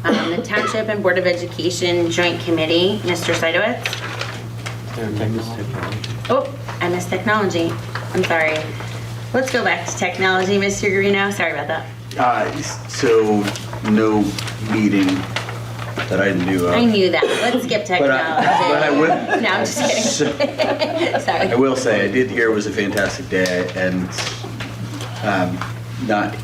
The Township and Board of Education Joint Committee, Mr. Seidowitz. Oh, I missed technology. I'm sorry. Let's go back to technology, Mr. Greeno. Sorry about that. So no meeting that I knew of. I knew that. Let's skip technology. But I would. No, I'm just kidding. Sorry. I will say, I did hear it was a fantastic day, and not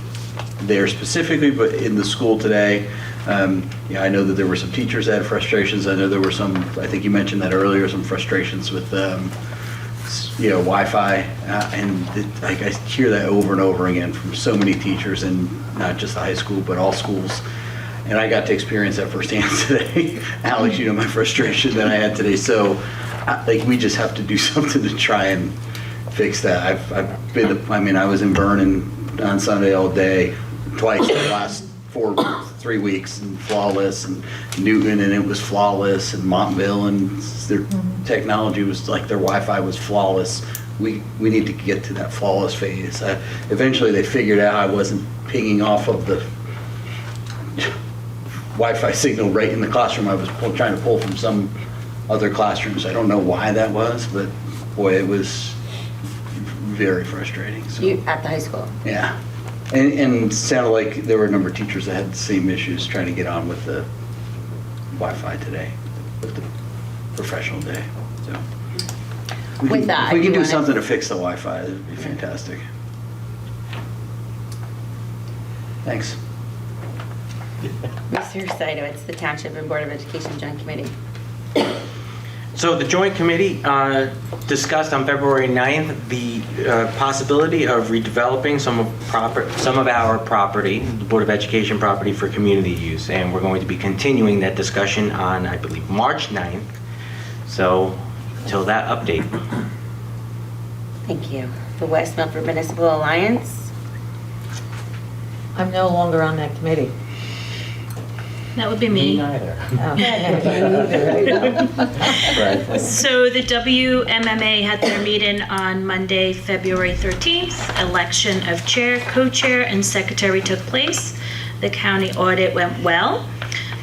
there specifically, but in the school today. Yeah, I know that there were some teachers that had frustrations. I know there were some, I think you mentioned that earlier, some frustrations with, Wi-Fi. I hear that over and over again from so many teachers, and not just the high school, but all schools. And I got to experience that firsthand today. Alex, you know my frustration that I had today. So, we just have to do something to try and fix that. I was in Vernon on Sunday all day, twice the last 3 weeks, and flawless, and Newton, and it was flawless, and Montville, and their technology was their Wi-Fi was flawless. We need to get to that flawless phase. Eventually they figured out I wasn't pinging off of the Wi-Fi signal right in the classroom. I was trying to pull from some other classrooms. I don't know why that was, but boy, it was very frustrating. So. You at the high school? Yeah. And it sounded like there were a number of teachers that had the same issues trying to get on with the Wi-Fi today, with the professional day. So if we can do something to fix the Wi-Fi, it would be fantastic. Thanks. Mr. Seidowitz, the Township and Board of Education Joint Committee. So the Joint Committee discussed on February 9th the possibility of redeveloping some of our property, the Board of Education property, for community use. And we're going to be continuing that discussion on, I believe, March 9th. So until that update. Thank you. The West Milford Municipal Alliance. I'm no longer on that committee. That would be me. So the WMMA had their meeting on Monday, February 13th. Election of chair, co-chair, and secretary took place. The county audit went well.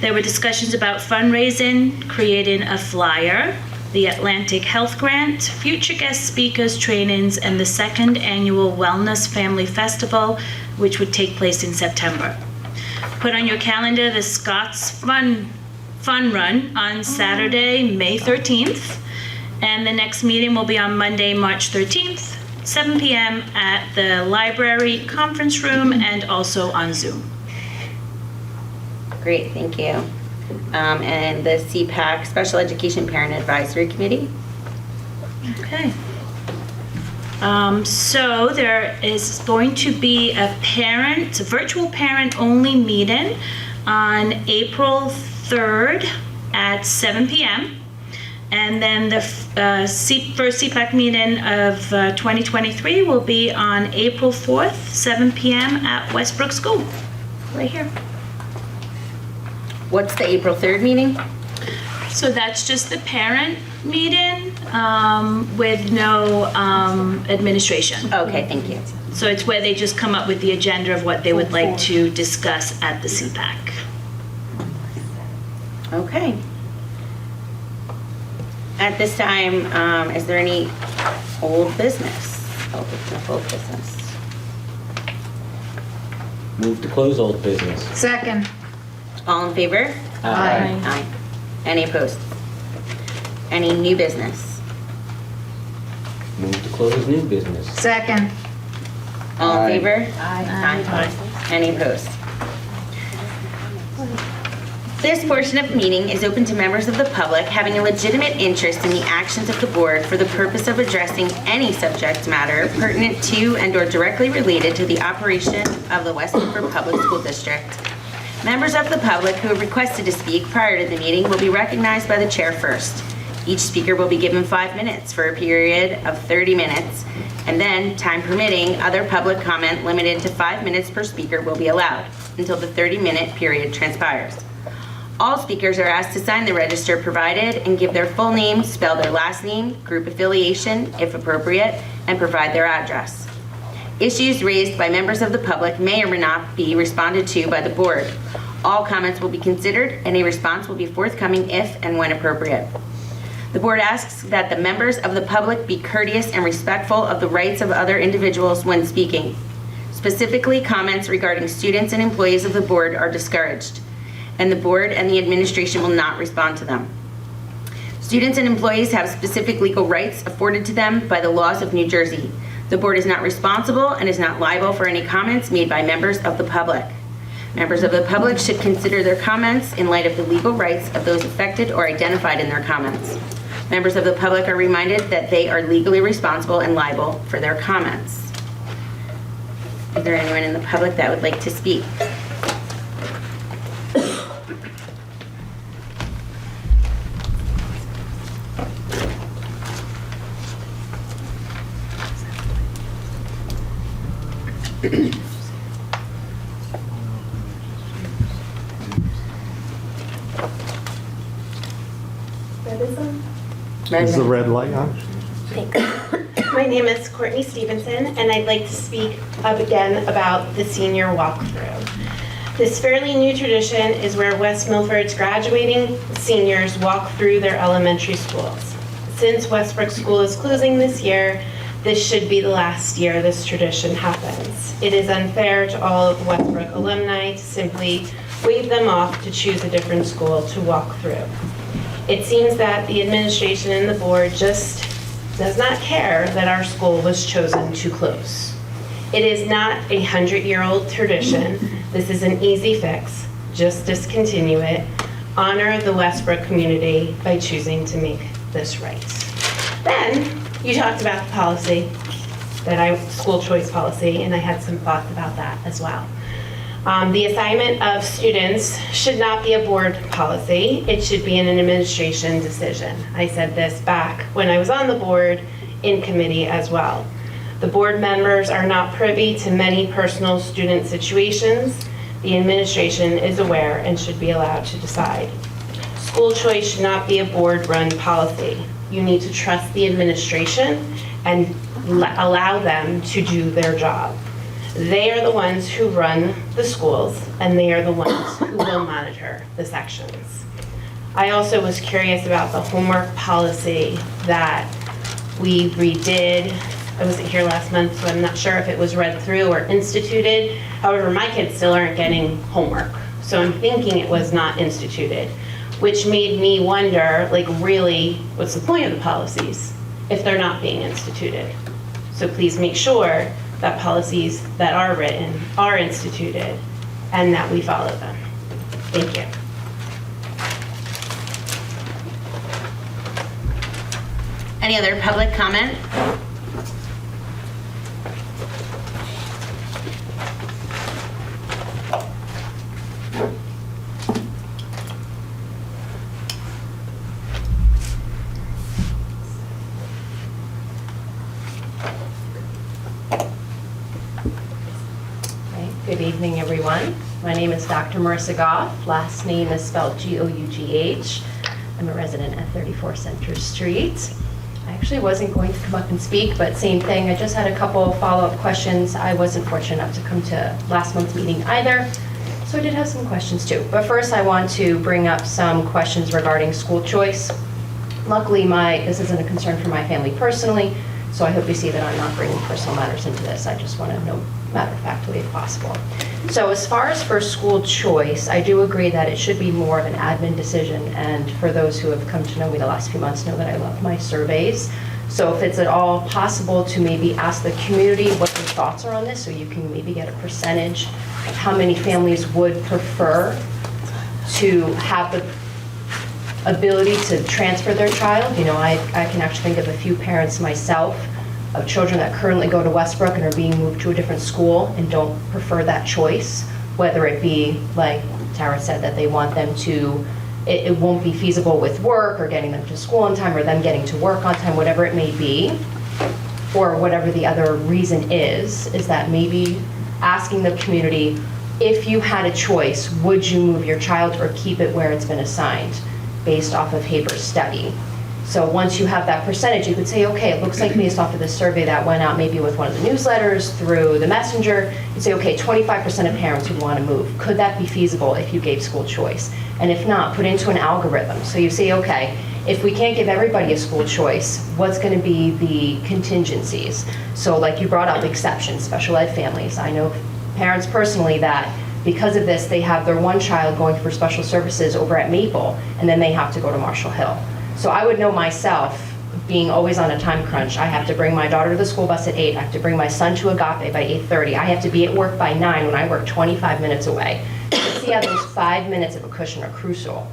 There were discussions about fundraising, creating a flyer, the Atlantic Health Grant, future guest speakers, trainings, and the second annual Wellness Family Festival, which would take place in September. Put on your calendar the Scott's Fun Run on Saturday, May 13th. And the next meeting will be on Monday, March 13th, 7 p.m. at the library conference room and also on Zoom. Great, thank you. And the CPAC, Special Education Parent Advisory Committee. Okay. So there is going to be a virtual parent-only meeting on April 3rd at 7 p.m. And then the first CPAC meeting of 2023 will be on April 4th, 7 p.m. at Westbrook School, right here. What's the April 3rd meeting? So that's just the parent meeting with no administration. Okay, thank you. So it's where they just come up with the agenda of what they would like to discuss at the CPAC. Okay. At this time, is there any old business? Old business. Move to close old business. Second. All in favor? Aye. Aye. Any opposed? Any new business? Move to close new business. Second. All in Aye. favor? Aye. Any opposed? This portion of the meeting is open to members of the public having a legitimate interest in the actions of the board for the purpose of addressing any subject matter pertinent to and/or directly related to the operation of the West Milford Public School District. Members of the public who have requested to speak prior to the meeting will be recognized by the chair first. Each speaker will be given 5 minutes for a period of 30 minutes, and then, time permitting, other public comment limited to 5 minutes per speaker will be allowed until the 30-minute period transpires. All speakers are asked to sign the register provided and give their full name, spell their last name, group affiliation, if appropriate, and provide their address. Issues raised by members of the public may or may not be responded to by the board. All comments will be considered and a response will be forthcoming if and when appropriate. The board asks that the members of the public be courteous and respectful of the rights of other individuals when speaking. Specifically, comments regarding students and employees of the board are discouraged, and the board and the administration will not respond to them. Students and employees have specific legal rights afforded to them by the laws of New Jersey. The board is not responsible and is not liable for any comments made by members of the public. Members of the public should consider their comments in light of the legal rights of those affected or identified in their comments. Members of the public are reminded that they are legally responsible and liable for their comments. Is there anyone in the public that would like to speak? Is the red light on? Thanks. My name is Courtney Stevenson, and I'd like to speak up again about the senior walkthrough. This fairly new tradition is where West Milford's graduating seniors walk through their elementary schools. Since Westbrook School is closing this year, this should be the last year this tradition happens. It is unfair to all of Westbrook alumni to simply wave them off to choose a different school to walk through. It seems that the administration and the board just does not care that our school was chosen to close. It is not a 100-year-old tradition. This is an easy fix. Just discontinue it. Honor the Westbrook community by choosing to make this right. Then, you talked about the policy, school choice policy, and I had some thoughts about that as well. The assignment of students should not be a board policy. It should be an administration decision. I said this back when I was on the board in committee as well. The board members are not privy to many personal student situations. The administration is aware and should be allowed to decide. School choice should not be a board-run policy. You need to trust the administration and allow them to do their job. They are the ones who run the schools, and they are the ones who will monitor the sections. I also was curious about the homework policy that we redid. I wasn't here last month, so I'm not sure if it was read through or instituted. However, my kids still aren't getting homework, so I'm thinking it was not instituted, which made me wonder, like, really, what's the point of the policies if they're not being instituted? So please make sure that policies that are written are instituted and that we follow them. Thank you. Any other public comment? Good evening, everyone. My name is Dr. Marissa Goff. Last name is spelled G-O-U-G-H. I'm a resident at 34 Center Street. I actually wasn't going to come up and speak, but same thing. I just had a couple of follow-up questions. I wasn't fortunate enough to come to last month's meeting either, so I did have some questions too. But first, I want to bring up some questions regarding school choice. Luckily, this isn't a concern for my family personally, so I hope you see that I'm not bringing personal matters into this. I just want to know matter-of-factly if possible. So as far as for school choice, I do agree that it should be more of an admin decision, and for those who have come to know me the last few months know that I love my surveys. So if it's at all possible to maybe ask the community what their thoughts are on this, so you can maybe get a percentage of how many families would prefer to have the ability to transfer their child. You know, I can actually think of a few parents myself of children that currently go to Westbrook and are being moved to a different school and don't prefer that choice, whether it be, like Tara said, that they want them to, it won't be feasible with work or getting them to school on time or them getting to work on time, whatever it may be, or whatever the other reason is that maybe asking the community, if you had a choice, would you move your child or keep it where it's been assigned based off of Haber's study? So once you have that percentage, you could say, okay, it looks like based off of the survey that went out maybe with one of the newsletters, through the messenger, you'd say, okay, 25% of parents would want to move. Could that be feasible if you gave school choice? And if not, put into an algorithm. So you say, okay, if we can't give everybody a school choice, what's going to be the contingencies? So like you brought up exceptions, special ed families. I know parents personally that because of this, they have their one child going for special services over at Maple, and then they have to go to Marshall Hill. So I would know myself, being always on a time crunch, I have to bring my daughter to the school bus at 8, I have to bring my son to Agape by 8:30, I have to be at work by 9 when I work 25 minutes away. See how those 5 minutes of a cushion are crucial.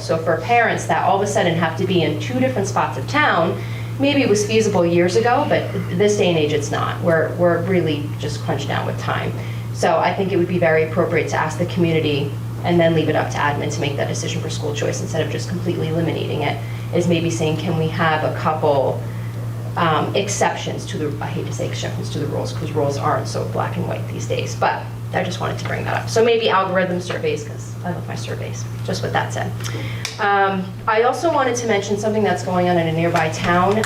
So for parents that all of a sudden have to be in 2 different spots of town, maybe it was feasible years ago, but this day and age it's not. We're really just crunched down with time. So I think it would be very appropriate to ask the community and then leave it up to admin to make that decision for school choice instead of just completely eliminating it, is maybe saying, can we have a couple exceptions to the, I hate to say exceptions to the rules because rules aren't so black and white these days, but I just wanted to bring that up. So maybe algorithm surveys, because I love my surveys, just with that said. I also wanted to mention something that's going on in a nearby town.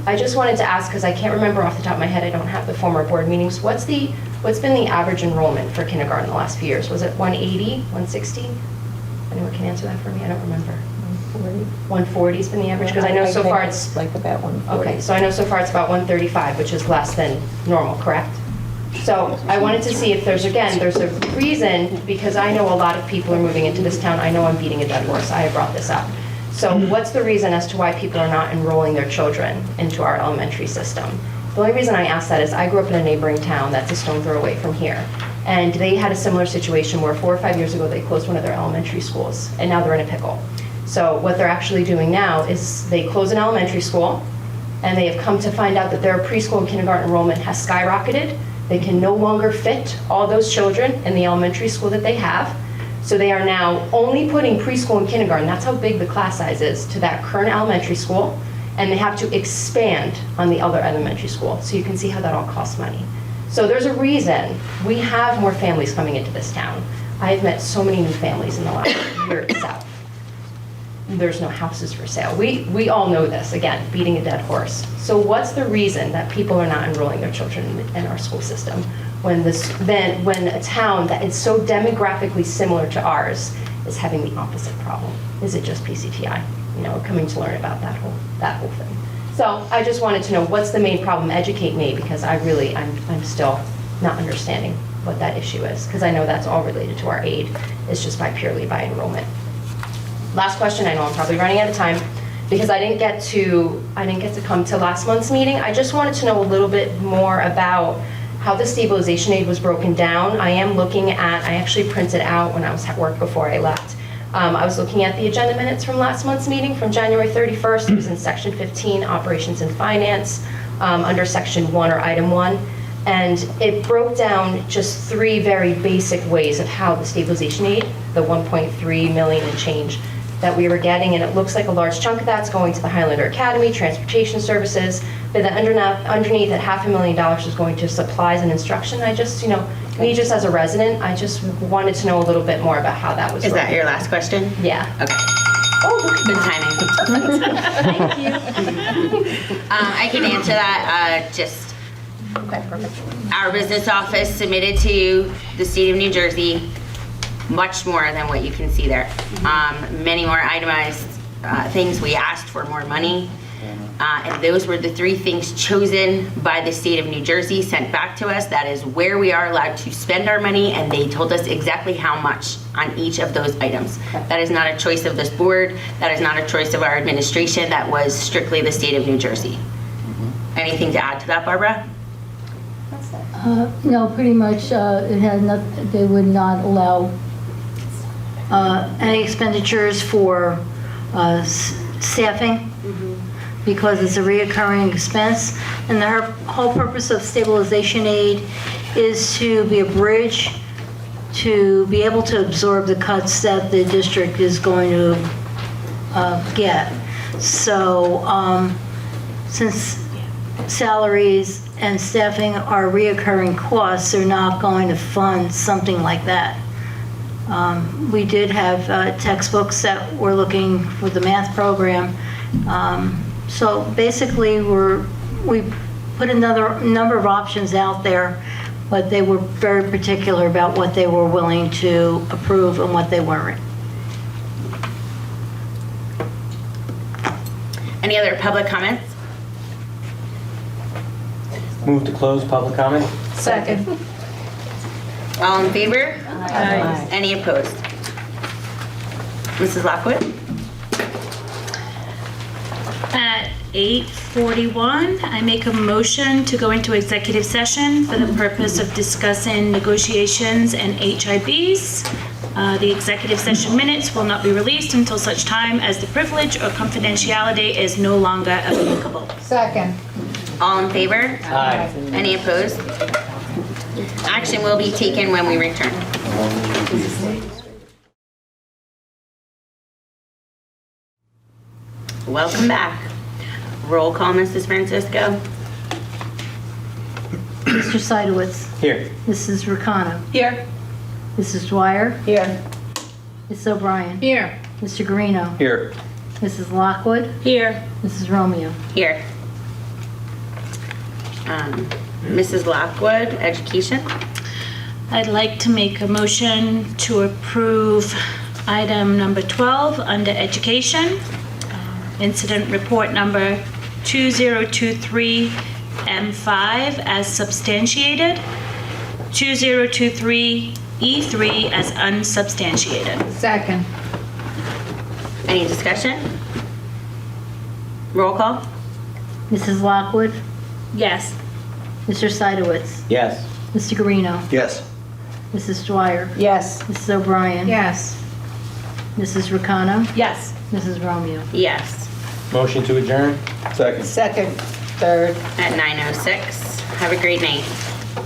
I just wanted to ask, because I can't remember off the top of my head, I don't have the former board meetings, what's been the average enrollment for kindergarten the last few years? Was it 180, 160? Anyone can answer that for me? I don't remember. 140 has been the average, because I know so far it's like about 140. Okay, so I know so far it's about 135, which is less than normal, correct? So I wanted to see if there's a reason, because I know a lot of people are moving into this town. I know I'm beating a dead horse. I have brought this up. So what's the reason as to why people are not enrolling their children into our elementary system? The only reason I ask that is I grew up in a neighboring town that's a stone throw away from here. And they had a similar situation where 4 or 5 years ago they closed one of their elementary schools, and now they're in a pickle. So what they're actually doing now is they close an elementary school, and they have come to find out that their preschool and kindergarten enrollment has skyrocketed. They can no longer fit all those children in the elementary school that they have. So they are now only putting preschool and kindergarten, that's how big the class size is, to that current elementary school, and they have to expand on the other elementary school. So you can see how that all costs money. So there's a reason we have more families coming into this town. I've met so many new families in the last year itself. There's no houses for sale. We all know this, again, beating a dead horse. So what's the reason that people are not enrolling their children in our school system when a town that is so demographically similar to ours is having the opposite problem? Is it just PCTI? You know, coming to learn about that whole thing. So I just wanted to know what's the main problem. Educate me, because I'm still not understanding what that issue is, because I know that's all related to our aid. It's just purely by enrollment. Last question, I know I'm probably running out of time, because I didn't get to come to last month's meeting. I just wanted to know a little bit more about how the stabilization aid was broken down. I actually printed out when I was at work before I left. I was looking at the agenda minutes from last month's meeting from January 31st. It was in section 15, operations and finance, under section 1 or item 1. And it broke down just 3 very basic ways of how the stabilization aid, the 1.3 million and change that we were getting, and it looks like a large chunk of that's going to the Highlander Academy, transportation services, but then underneath at $500,000 is going to supplies and instruction. I just, me just as a resident, I just wanted to know a little bit more about how that was. Is that your last question? Yeah. Okay. Oh, good timing. Thank you. I can answer that. Okay, perfect. Our business office submitted to the state of New Jersey much more than what you can see there. Many more itemized things. We asked for more money. And those were the 3 things chosen by the state of New Jersey, sent back to us. That is where we are allowed to spend our money, and they told us exactly how much on each of those items. That is not a choice of this board. That is not a choice of our administration. That was strictly the state of New Jersey. Anything to add to that, Barbara? No, pretty much, it had not, they would not allow any expenditures for staffing, because it's a reoccurring expense. And the whole purpose of stabilization aid is to be a bridge to be able to absorb the cuts that the district is going to get. So since salaries and staffing are reoccurring costs, they're not going to fund something like that. We did have textbooks that we're looking for the math program. So basically, we put another number of options out there, but they were very particular about what they were willing to approve and what they weren't. Any other public comments? Move to close public comment? Second. All in favor? Aye. Any opposed? Mrs. Lockwood? At 8:41, I make a motion to go into executive session for the purpose of discussing negotiations and HIBs. The executive session minutes will not be released until such time as the privilege or confidentiality is no longer applicable. Second. All in favor? Aye. Any opposed? Action will be taken when we return. Welcome back. Roll call, Mrs. Francisco. Mr. Seidowitz. Here. Mrs. Ricano. Here. Mrs. Dwyer. Here. Mrs. O'Brien. Here. Mr. Guarino. Here. Mrs. Lockwood. Here. Mrs. Romeo. Here. Mrs. Lockwood, education. I'd like to make a motion to approve item number 12 under education, incident report number 2023M5 as substantiated, 2023E3 as unsubstantiated. Second. Any discussion? Roll call. Mrs. Lockwood. Yes. Mr. Seidowitz. Yes. Mr. Guarino. Yes. Mrs. Dwyer. Yes. Mrs. O'Brien. Yes. Mrs. Ricano. Yes. Mrs. Romeo. Yes. Motion to adjourn? Second. Second. Third. At 9:06. Have a great night.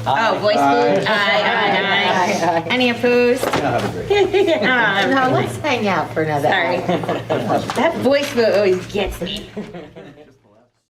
Aye. Oh, voice vote. Aye. Any opposed? Have a great Now, let's hang out for another Sorry. hour. That voice vote always gets me.